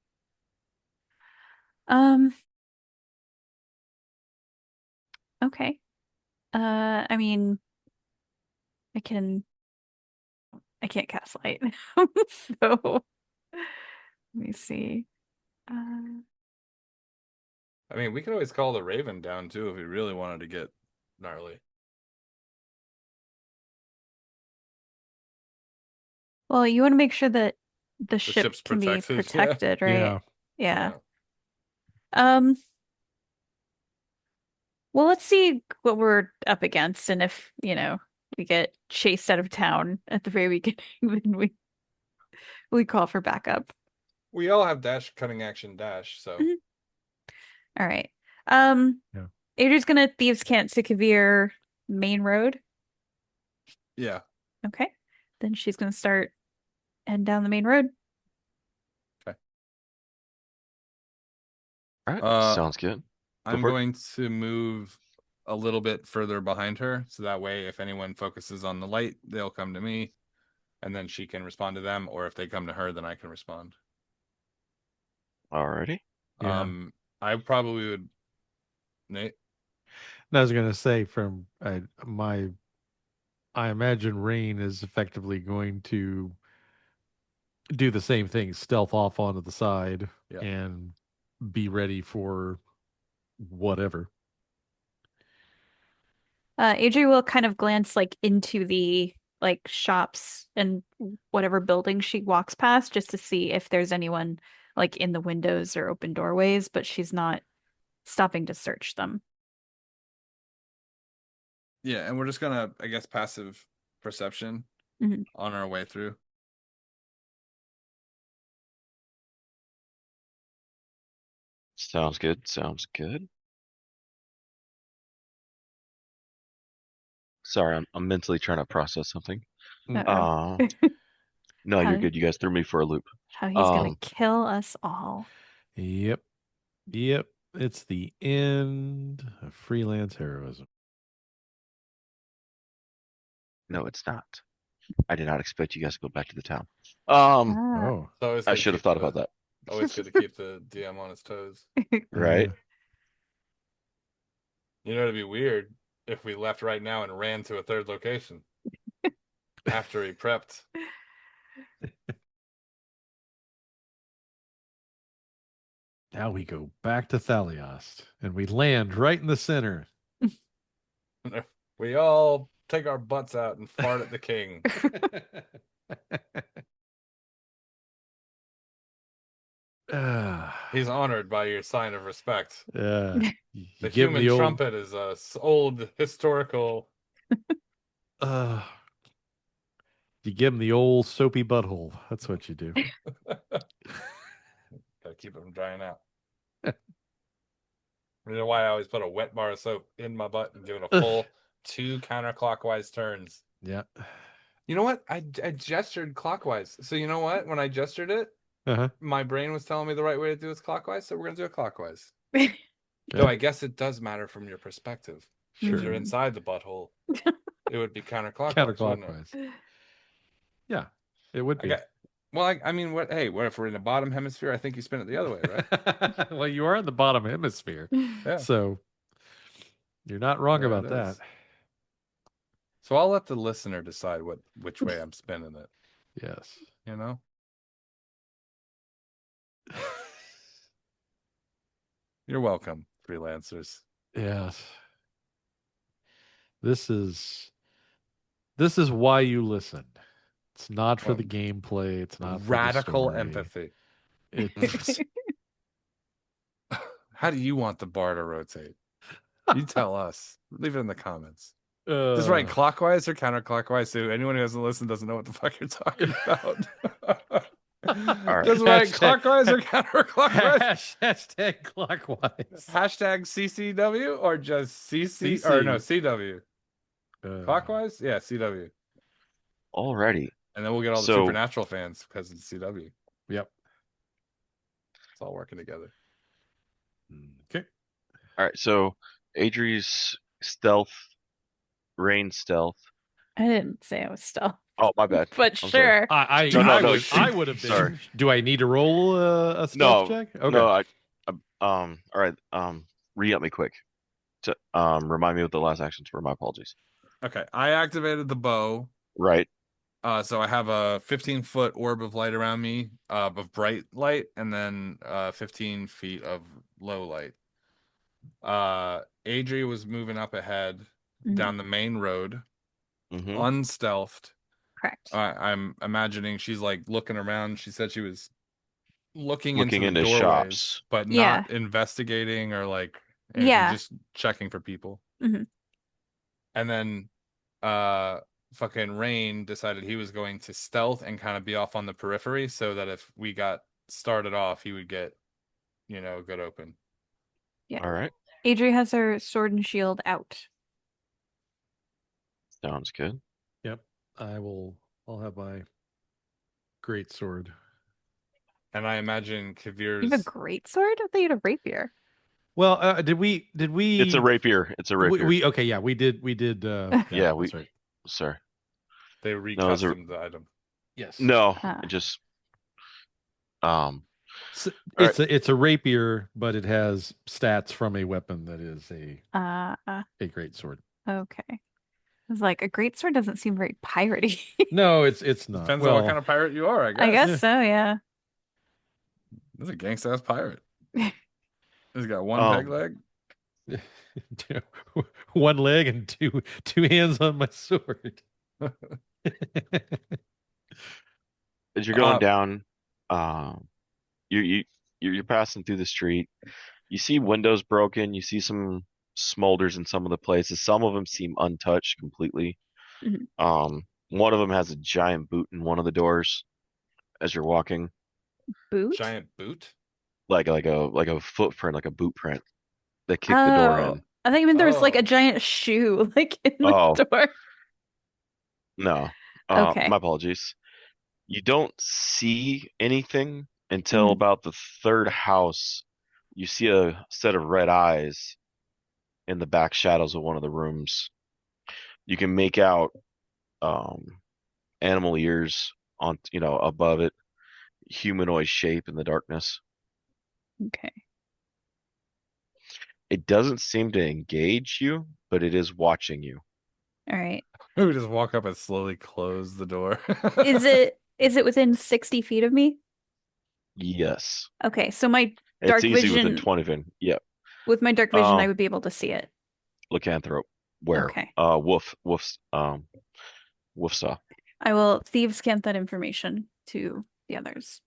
Okay. I mean, I can't cast light. So let me see. I mean, we could always call the Raven down too if we really wanted to get gnarly. Well, you want to make sure that the ship ship's can be protected, yeah. protected, right? Yeah. Yeah. Um, well, let's see what we're up against, and if, we get chased out of town at the very beginning, then we call for backup. We all have dash cutting action dash, so Mhm. All right. Um, Yeah. Adria's gonna Thieves' Cant to Kavir main road. yeah. Okay. Then she's gonna start heading down the main road. All right, Uh, sounds good. I'm for it. going to move a little bit further behind her, so that way if anyone focuses on the light, they'll come to me, and then she can respond to them, or if they come to her, then I can respond. Alrighty. Yeah. I probably would, Nate. And I was going to say, I imagine Rain is effectively going to do the same thing, stealth off onto the side Yeah. and be ready for whatever. Adria will kind of glance into the shops and whatever building she walks past just to see if there's anyone in the windows or open doorways, but she's not stopping to search them. Yeah, and we're just gonna, I guess, passive perception Mhm. on our way through. Sounds good. Sounds good. Sorry, I'm mentally trying to process something. Uh-oh. No, you're How, good. You guys threw me for a loop. how he's gonna kill us all. Yep. Yep. It's the end of freelance heroism. No, it's not. I did not expect you guys to go back to the town. Oh. It's always I good to should have keep thought the- about that. Always good to keep the DM on his toes. Right? You know, it'd be weird if we left right now and ran to a third location after he prepped. Now we go back to Thaliost and we land right in the center. We all take our butts out and fart at the king. He's honored by your sign of respect. You The give him human the old, trumpet is a old historical. you give him the old soapy butthole. That's what you do. Gotta keep it from drying out. You know why I always put a wet bar of soap in my butt and give it a full 2 counterclockwise turns. Yeah. You know what? I gestured clockwise. So you know what? When I gestured it, my brain was telling me the right way to do it clockwise. So we're gonna do it clockwise. Though I guess it does matter from your perspective. Sure. If you're inside the butthole, it would be counterclockwise. Counterclockwise. Yeah, it would be. I mean, what? Hey, what if we're in the bottom hemisphere? I think you spin it the other way, right? Well, you are in the bottom hemisphere, Yeah. so you're not wrong There about it that. is. So I'll let the listener decide which way I'm spinning it. Yes. You know. You're welcome, freelancers. Yes. This is why you listen. It's not for the gameplay. It's not for radical the story. empathy. It's How do you want the bar to rotate? You tell us. Leave it in the comments. Just write clockwise or counterclockwise, so anyone who hasn't listened doesn't know what the fuck you're talking about. right. Just write clockwise or counterclockwise. Hashtag clockwise. Hashtag CCW or just CC CC. or no CW. Clockwise? Yeah, CW. Alrighty. And then we'll get all the Supernatural fans because it's CW. Yep. It's all working together. Okay. All right. So Adri's Rain stealth. I didn't say I was stealth. Oh, my bad. But sure. I would have been. Sorry. Do I need to roll a stealth check? Okay. No, all right. Re-up me quick. To remind me what the last actions were. My apologies. Okay. I activated the bow. Right. So I have a 15-foot orb of light around me, of bright light, and then 15 feet of low light. Adri was moving up ahead. down the main road, Mm-hmm. unstealthed. Correct. I'm imagining she's like looking around. She said she was looking into Looking the into doorways, shops. but Yeah. not investigating or like anything, Yeah. just checking for people. Mhm. And then fucking Rain decided he was going to stealth and kind of be off on the periphery so that if we got started off, he would get, good open. Yeah. All right. Adri has her sword and shield out. Sounds good. Yep. I'll have my great sword. And I imagine You have a Kavir's. great sword? I thought you had a rapier. Well, did we It's a rapier. It's a rapier. we okay, yeah, we did Yeah, that's right. Sorry. They No, recustomed the item. Yes. No, Ah. it just So All it's a rapier, but it has stats from a weapon that is a great sword. Okay. I was like, a great sword doesn't seem very piratey. No, it's not. Depends on what kind of pirate you are, I guess. I guess Yeah. so, yeah. This is a gangsta ass pirate. He's got one peg leg. One leg and two hands on my sword. as you're going down, you're passing through the street. You see windows broken. You see some smolders in some of the places. Some of them seem untouched completely. Mhm. One of them has a giant boot in one of the doors as you're walking, Boot? Giant boot. like a footprint, like a boot print that kicked the door Oh, in. I thought you meant there was like a Oh. giant shoe like in the Oh. door. No, Okay. my apologies. You don't see anything until Mhm. about the third house. You see a set of red eyes in the back shadows of one of the rooms. You can make out animal ears on above it, humanoid shape in the darkness. Okay. It doesn't seem to engage you, but it is watching you. All right. We just walk up and slowly close the door. Is it within 60 feet of me? Yes. Okay, so my It's dark easy within vision 20 feet. Yep. with my dark vision, I would be able to see it. Lycanthrope. Where? Okay. Wolf saw. I will thieves scan that information to the others.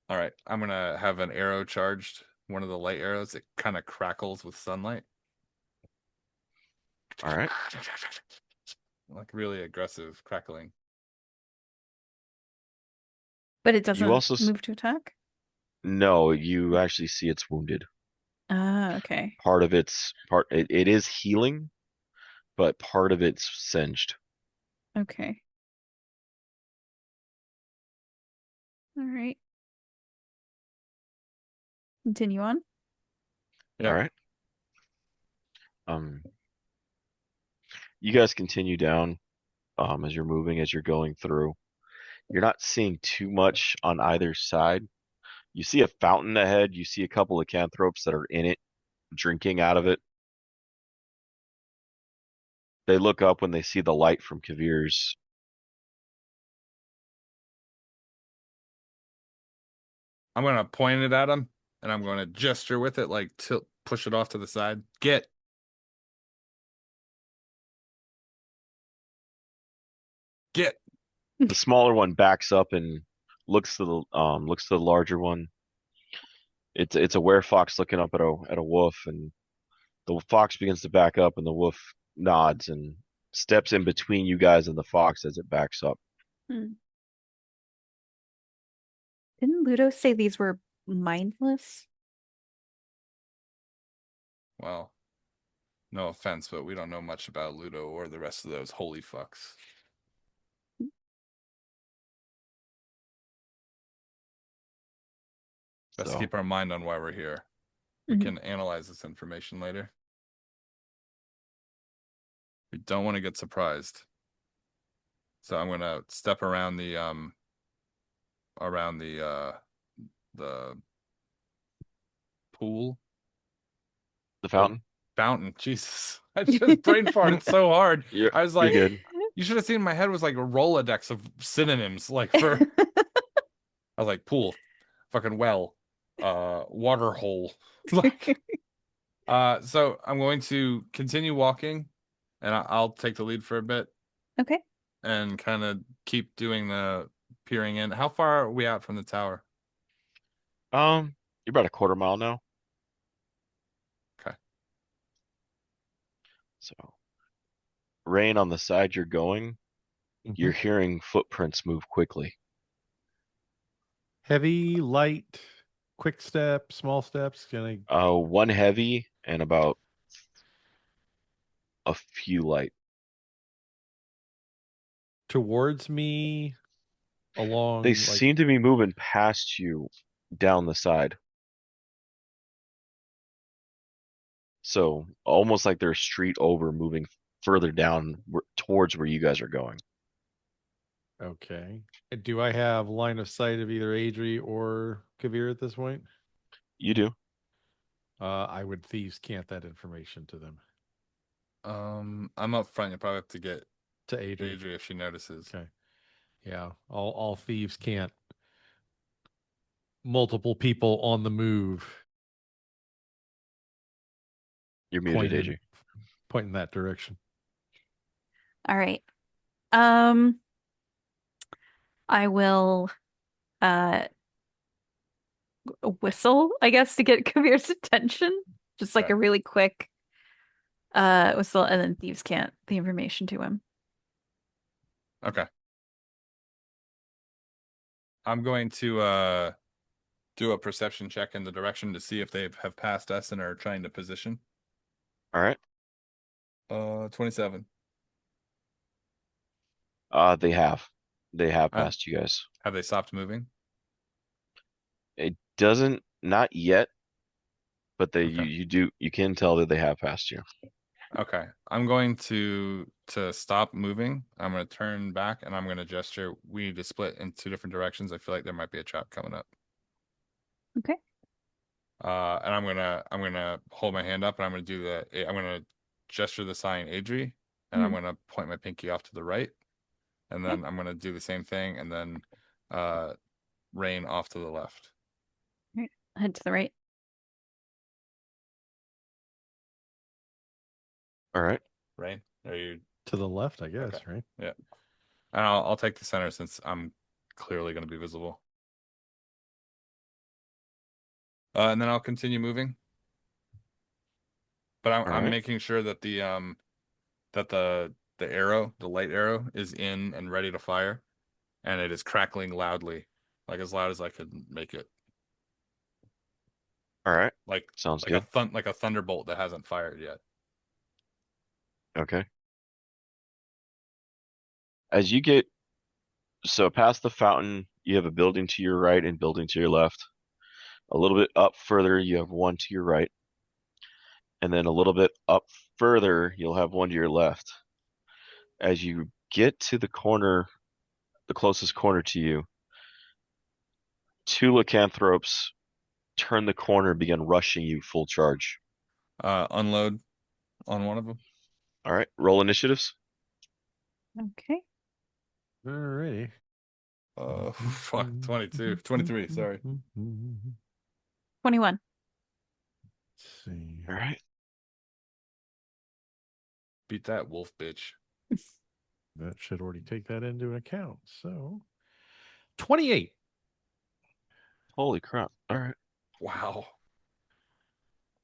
All right, I'm gonna have an arrow charged. One of the light arrows. It kind of crackles with sunlight. All right. Like really aggressive crackling. But it doesn't also move to attack? No, you actually see it's wounded. Ah, okay. It is healing, but part of it's singed. Okay. All right. Continue on. Yeah. All right. You guys continue down as you're moving, as you're going through. You're not seeing too much on either side. You see a fountain ahead. You see a couple of lycanthropes that are in it, drinking out of it. They look up when they see the light from Kavir's. I'm gonna point it at him, and I'm gonna gesture with it, like push it off to the side. Get. The smaller one backs up and looks to the larger one. It's a werefox looking up at a wolf, and the fox begins to back up, and the wolf nods and steps in between you guys and the fox as it backs up. Didn't Ludo say these were mindless? Well, no offense, but we don't know much about Ludo or the rest of those holy fucks. Best to keep our mind on why we're here. We can analyze this information later. We don't want to get surprised. So I'm gonna step around the pool. The fountain? Fountain. Jesus. I just brain farted so hard. I was like, you're good. You should have seen my head was like a Rolodex of synonyms, like for I was like pool, fucking well, water hole. Like so I'm going to continue walking and I'll take the lead for a bit Okay. and kind of keep doing the peering in. How far are we out from the tower? You're about a quarter mile now. Okay. So, Rain, on the side you're going, you're Mhm. hearing footprints move quickly. Heavy, light, quick step, small steps. Can I? One heavy and about a few light. Towards me They along like seem to be moving past you down the side. So almost like they're street over, moving further down towards where you guys are going. okay. Do I have line of sight of either Adri or Kavir at this point? You do. I would thieves cant that information to them. I'm up front. You probably have to get To Adri. Adri if she notices. Okay. Yeah. All thieves can't. Multiple people on the move You're muted, pointing AJ. pointing that direction. All right. I will uh whistle, I guess, to get Kavir's attention. Just like Okay. a really quick whistle, and then thieves can't the information to him. Okay. I'm going to do a perception check in the direction to see if they have passed us and are trying to position. All right. 27. They have. They have Uh, passed you guys. have they stopped moving? It doesn't, not yet, but Okay. you can tell that they have passed you. Okay. I'm going to stop moving. I'm going to turn back and I'm going to gesture. We need to split in two different directions. I feel like there might be a trap coming up. Okay. And I'm gonna hold my hand up and I'm gonna gesture the sign Adri, and I'm gonna point my pinky off to the right, and then I'm gonna do the same thing, and then Rain off to the left. Right. Head to the right. All right. Rain, are you To the left, I guess, okay? right? Yeah. And I'll take the center since I'm clearly gonna be visible. And then I'll continue moving, but All I'm right. making sure that the arrow, the light arrow, is in and ready to fire, and it is crackling loudly, like as loud as I could make it. All right. like Sounds like a good. like a thunderbolt that hasn't fired yet. Okay. As you get past the fountain, you have a building to your right and building to your left. A little bit up further, you have one to your right. And then a little bit up further, you'll have one to your left. As you get to the corner, the closest corner to you, two lycanthropes turn the corner and begin rushing you full charge. Unload on one of them. All right, roll initiatives. Okay. Alrighty. Fuck, 22, 23, sorry. 21. Let's see. All right. Beat that wolf bitch. That should already take that into account. So 28. Holy crap. All right. Wow.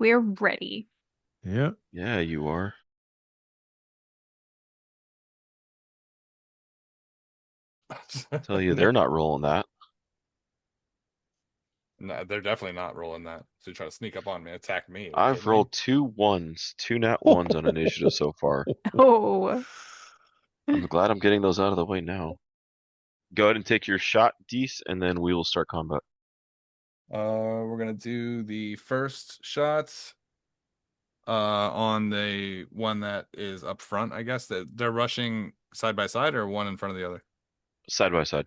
We're ready. Yeah. Yeah, you are. Tell you, they're not rolling that. No, they're definitely not rolling that. So try to sneak up on me, attack me. Are you I've kidding me? rolled two nat ones on initiative so far. Oh. I'm glad I'm getting those out of the way now. Go ahead and take your shot, Dees, and then we will start combat. We're gonna do the first shots on the one that is up front. I guess that they're rushing side by side, or one in front of the other. Side by side.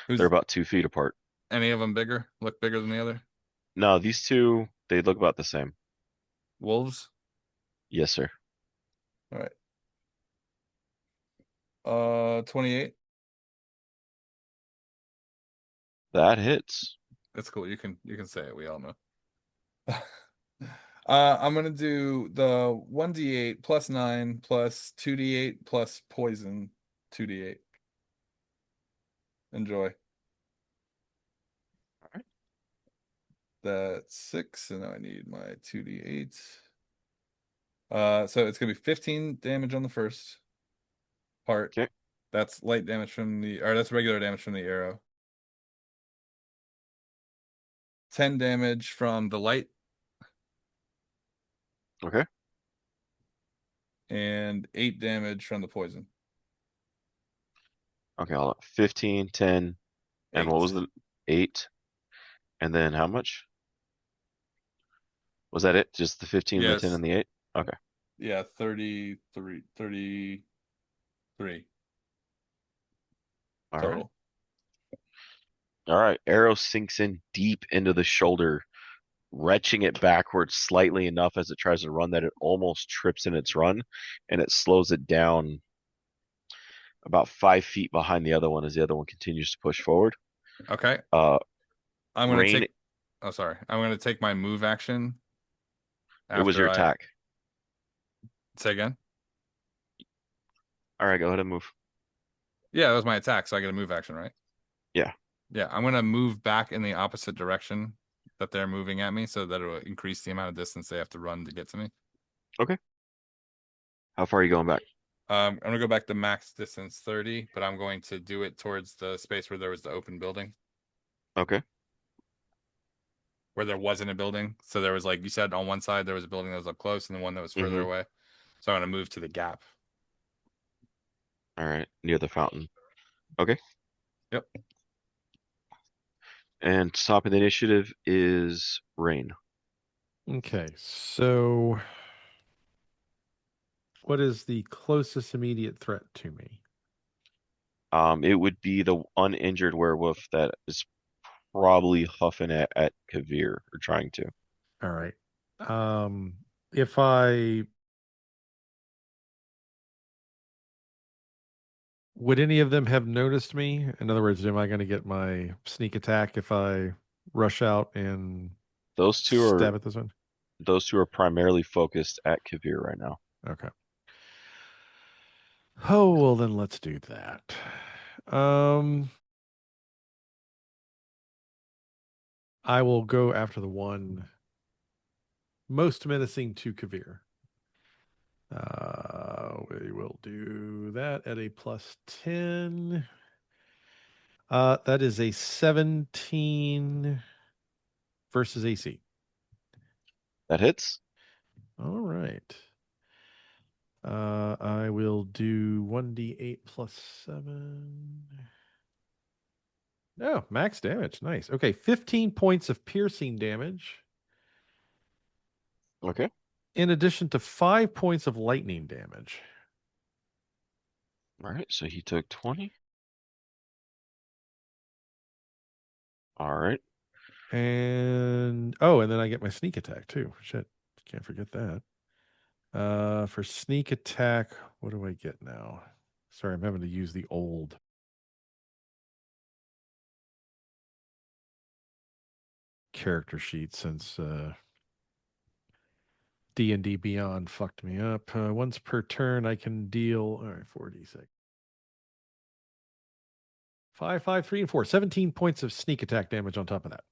Who's They're about 2 feet apart. any of them bigger? Look bigger than the other? No, these two, they look about the same. Wolves. Yes, sir. All right. 28. That hits. That's cool. You can say it. We all know. I'm gonna do the 1d8 plus 9 plus 2d8 plus poison 2d8. Enjoy. All right. That's 6, and now I need my 2d8. So it's gonna be 15 damage on the first part. Okay. That's light damage from or that's regular damage from the arrow. 10 damage from the light. Okay. And 8 damage from the poison. Okay, hold on. 15, 10, and what 8. was the 8? And then how much? Was that it? Just the 15, the 10, Yes. and the 8? Okay. Yeah, 33 All right. total. All right. Arrow sinks in deep into the shoulder, retching it backwards slightly enough as it tries to run that it almost trips in its run, and it slows it down about 5 feet behind the other one as the other one continues to push forward. Okay. Uh, I'm gonna Rain, take oh sorry. I'm gonna take my move action it was your after I attack. say again. All right, go ahead and move. Yeah, that was my attack, so I get a move action, right? Yeah. Yeah, I'm gonna move back in the opposite direction that they're moving at me so that it will increase the amount of distance they have to run to get to me. Okay. How far are you going back? I'm gonna go back to max distance 30, but I'm going to do it towards the space where there was the open building, Okay. where there wasn't a building. So there was, like you said, on one side there was a building that was up close, and the one that was further away. So I'm gonna move to the gap. All right, near the fountain. Okay. Yep. And topping the initiative is Rain. Okay, so what is the closest immediate threat to me? It would be the uninjured werewolf that is probably huffing at Kavir or trying to. All right. If I would any of them have noticed me? In other words, am I going to get my sneak attack if I rush out and Those two stab are at this one? primarily focused at Kavir right now. Okay. Oh, well then let's do that. I will go after the one most menacing to Kavir. We will do that at a +10. That is a 17 versus AC. That hits. All right. I will do 1d8 +7. Oh, max damage. Nice. Okay, 15 points of piercing damage, Okay. in addition to 5 points of lightning damage. All right, so he took 20. All right. And then I get my sneak attack too. Shit, can't forget that. For sneak attack, what do I get now? Sorry, I'm having to use the old character sheet since D&D Beyond fucked me up. Once per turn, I can deal. All right, 4d6. 5, 5, 3, and 4. 17 points of sneak attack damage on top of that.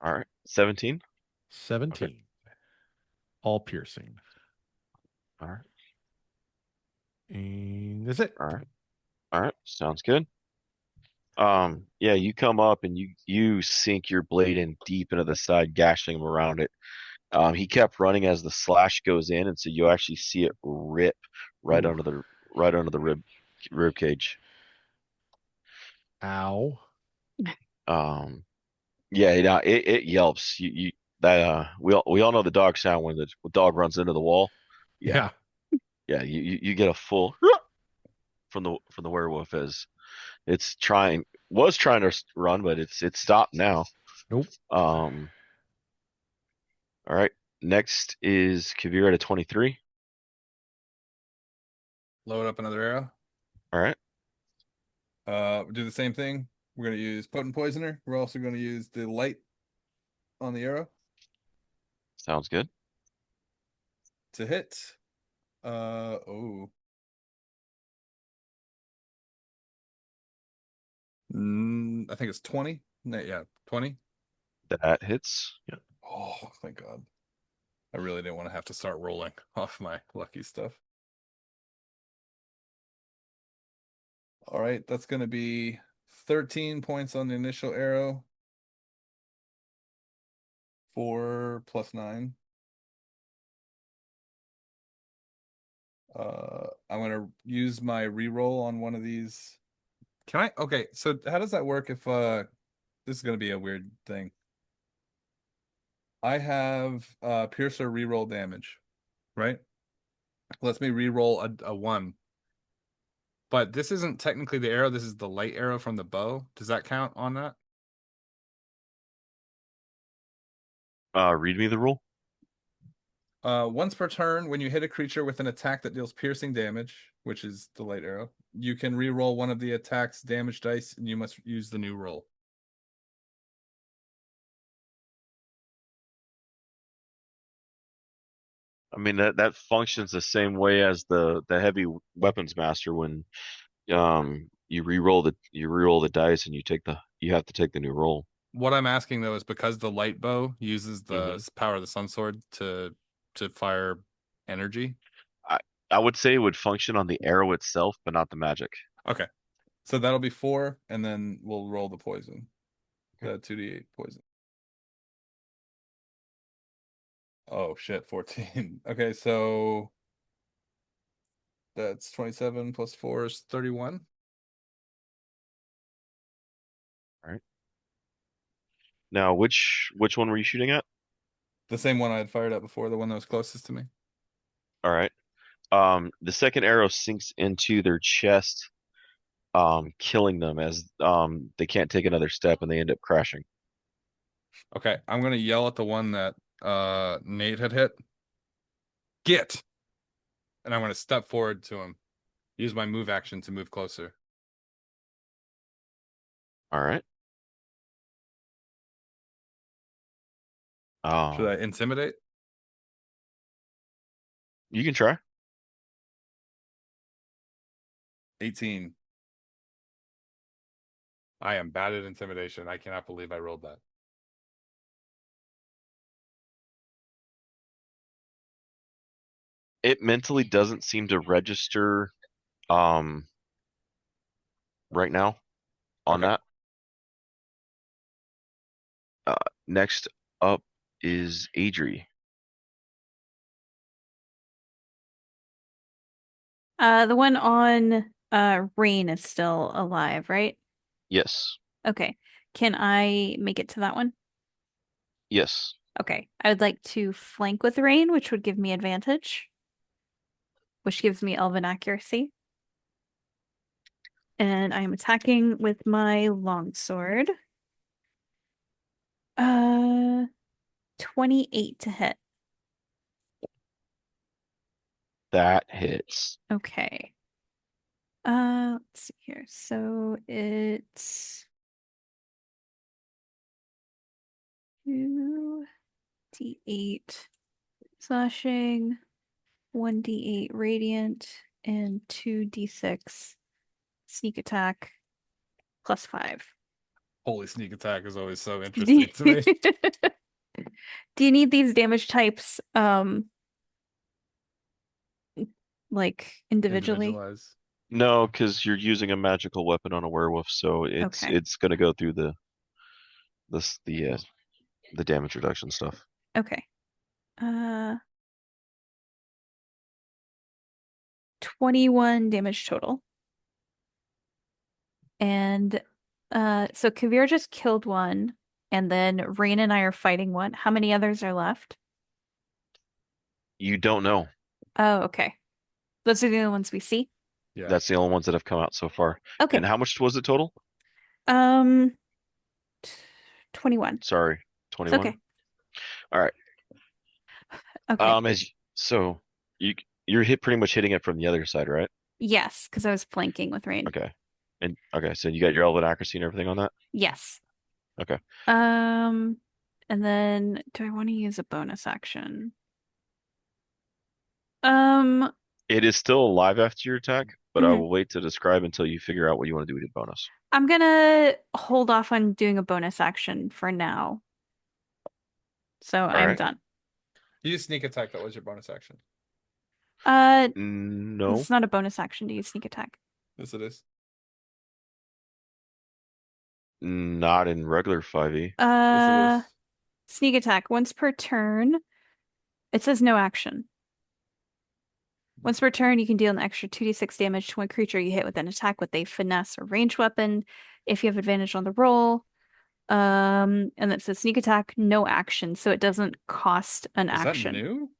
All right. 17. 17. Okay. All piercing. All right. And that's it. All right. All right. Sounds good. Yeah, you come up and you sink your blade in deep into the side, gashing him around it. He kept running as the slash goes in, and so you actually see it rip right Ooh. under the rib cage. Ow. Yeah, it yelps. You that we all know the dog sound when the dog runs into the wall. Yeah. Yeah. You get a full from the werewolf as it's was trying to run, but it's stopped now. Nope. All right. Next is Kavir at a 23. Load up another arrow. All right. Do the same thing. We're gonna use potent poisoner. We're also gonna use the light on the arrow. Sounds good. To hit. Oh. I think it's 20. Yeah, 20. That hits. Oh, thank God. I really didn't want to have to start rolling off my lucky stuff. All right, that's going to be 13 points on the initial arrow. 4 plus 9. I'm going to use my reroll on one of these. Can I? Okay, so how does that work if this is going to be a weird thing. I have piercer reroll damage, right? Lets me reroll a 1. But this isn't technically the arrow, this is the light arrow from the bow. Does that count on that? Read me the rule. Once per turn, when you hit a creature with an attack that deals piercing damage, which is the light arrow, you can re-roll one of the attack's damage dice, and you must use the new roll. I mean that functions the same way as the heavy weapons master when you re-roll the dice and you have to take the new roll. What I'm asking though is because the light bow uses the Mhm. power of the sun sword to fire energy. I would say it would function on the arrow itself, but not the magic. Okay. So that'll be 4, and then we'll roll the poison. The 2d8 poison. Oh shit, 14. Okay, so that's 27 plus 4 is 31. All right. Now, which one were you shooting at? The same one I had fired at before, the one that was closest to me. All right. The second arrow sinks into their chest, killing them as they can't take another step and they end up crashing. Okay, I'm gonna yell at the one that Nate had hit. Get! And I'm gonna step forward to him. Use my move action to move closer. All right. Should I intimidate? You can try. 18. I am bad at intimidation. I cannot believe I rolled that. It mentally doesn't seem to register right now on Okay. that. Next up is Adri. The one on Rain is still alive, right? Yes. Okay. Can I make it to that one? Yes. Okay. I would like to flank with Rain, which would give me advantage, which gives me elven accuracy. And I am attacking with my longsword. 28 to hit. That hits. Okay. Let's see here. So it's 2d8 slashing, 1d8 radiant, and 2d6 sneak attack +5. Holy sneak attack is always so Do interesting you, to me. do you need these damage types like individually? Individualize. No, because you're using a magical weapon on a werewolf, so Okay. it's gonna go through the damage reduction stuff. Okay. 21 damage total. And so Kavir just killed one, and then Rain and I are fighting one. How many others are left? You don't know. Oh, okay. Those are the only ones we see. Yeah. That's the only ones that have come out so far. Okay. And how much was it total? Um, 21. Sorry, It's 21. okay. All right. Okay. So you're pretty much hitting it from the other side, right? Yes, because I was flanking with Rain. Okay. And okay, so you got your elven accuracy and everything on that? Yes. Okay. Um, And then do I want to use a bonus action? It is still alive after your attack, but I Mhm. will wait to describe until you figure out what you want to do with your bonus. I'm gonna hold off on doing a bonus action for now. So All I'm right. done. You use sneak attack. That was your bonus action. No, It's not a bonus action to use sneak attack. Yes, it is. not in regular 5e. Yes, it is. Sneak attack once per turn. It says no action. Once per turn, you can deal an extra 2d6 damage to one creature you hit with an attack with a finesse or ranged weapon if you have advantage on the roll. And that says sneak attack, no action, so it doesn't cost an Is that action. new?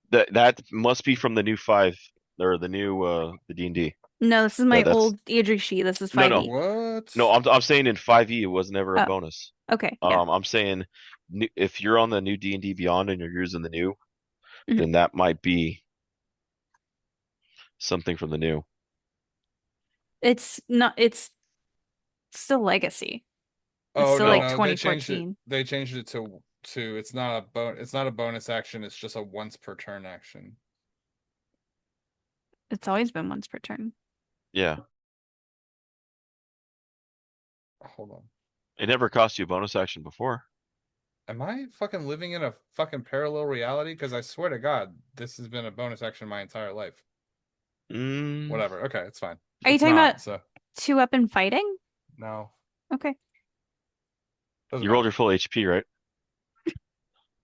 That must be from the new 5 or the new the D&D. No, this is my That's old E020 sheet. This is No, 5e. What? no. I'm saying in 5e it was never a Oh, bonus. okay, yeah. I'm saying if you're on the new D&D Beyond and you're using the new, Mhm. then that might be something from the new. It's not, it's still legacy. It's Oh still no, like no, they changed it. 2014. They changed it to it's not a bonus action, it's just a once per turn action. It's always been once per turn. Yeah, Hold on. it never cost you a bonus action before. Am I fucking living in a fucking parallel reality? Because I swear to God, this has been a bonus action my entire life. Whatever. Okay, it's fine. Are you It's talking not, about so 2-weapon fighting? no. Okay. Doesn't You rolled matter. your full HP, right?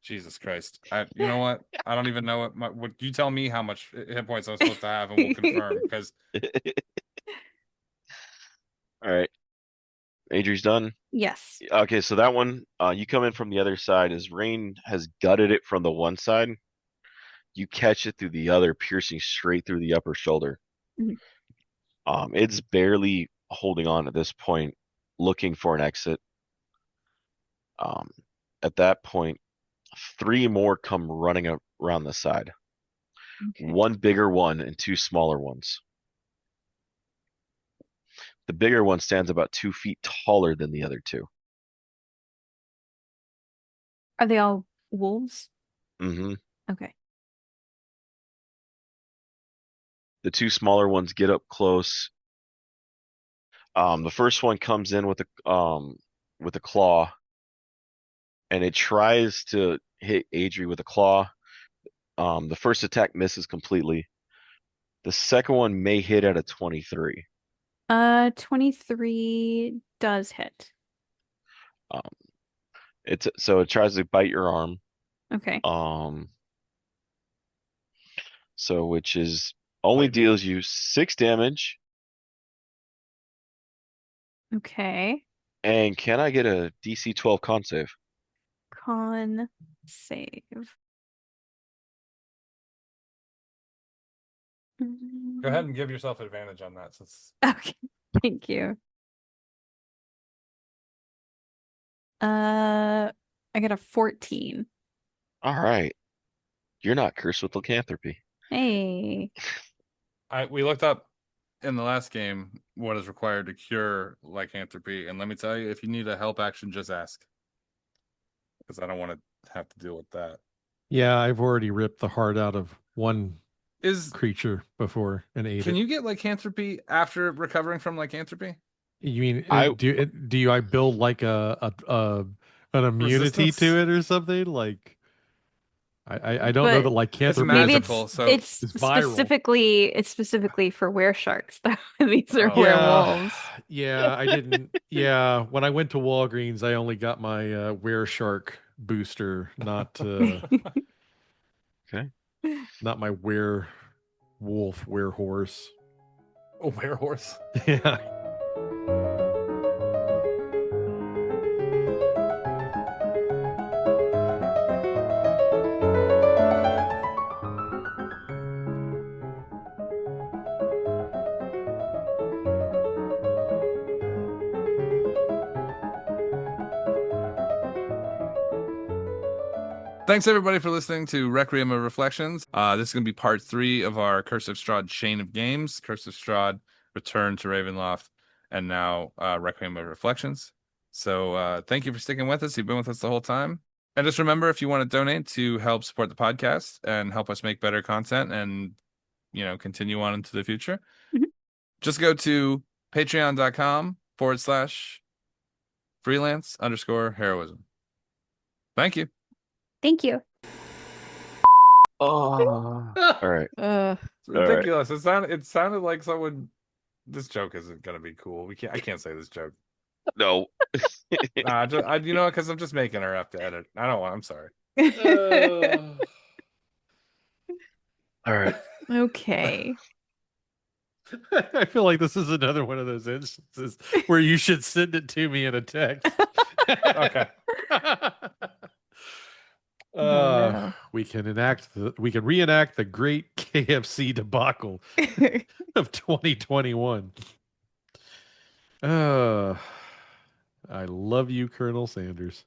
Jesus Christ. You know what? I don't even know what you tell me how much hit points I'm supposed to have and we'll confirm because All right, Adri's done. Yes. Okay, so that one, you come in from the other side. As Rain has gutted it from the one side, you catch it through the other, piercing straight through the upper shoulder. Mhm. It's barely holding on at this point, looking for an exit. Um, at that point, 3 more come running around the side. Okay. One bigger one and 2 smaller ones. The bigger one stands about 2 feet taller than the other 2. Are they all wolves? Mm-hmm. Okay. The 2 smaller ones get up close. The first one comes in with a claw, and it tries to hit Adri with a claw. The first attack misses completely. The second one may hit at a 23. 23 does hit. Um, so it tries to bite your arm. Okay. So which is only Bite me. deals you 6 damage. Okay. And can I get a DC 12 con save? Con save. go ahead and give yourself advantage on that since Okay. Thank you. I got a 14. All right. You're not cursed with lycanthropy. Hey. we looked up in the last game what is required to cure lycanthropy, and let me tell you, if you need a help action, just ask. Because I don't want to have to deal with that. Yeah, I've already ripped the heart out of one Is creature before and ate Can it. you get lycanthropy after recovering from lycanthropy? You mean I I build like an immunity to Resistance? it or something? Like I don't know But that It's lycanthropy maybe magical, so it's is viral. specifically for were-sharks though. These are Oh. werewolves. Yeah, I didn't. Yeah, when I went to Walgreens, I only got my were-shark booster, not okay. not my were-wolf, were-horse. a werehorse. Yeah. Thanks everybody for listening to Requiem of Reflections. This is going to be part 3 of our Curse of Strahd chain of games. Curse of Strahd, Return to Ravenloft, and now Requiem of Reflections. So thank you for sticking with us. You've been with us the whole time. And just remember, if you want to donate to help support the podcast and help us make better content and, continue on into the future, just go to patreon.com/freelance_heroism. Thank you. Thank you. Oh, all right. It's ridiculous. It sounded like someone. This joke isn't gonna be cool. I can't say this joke. No. Because I'm just making her have to edit. I'm sorry. All right. Okay. I feel like this is another one of those instances where you should send it to me in a text. Okay. No. We can reenact the great KFC debacle of 2021. I love you, Colonel Sanders.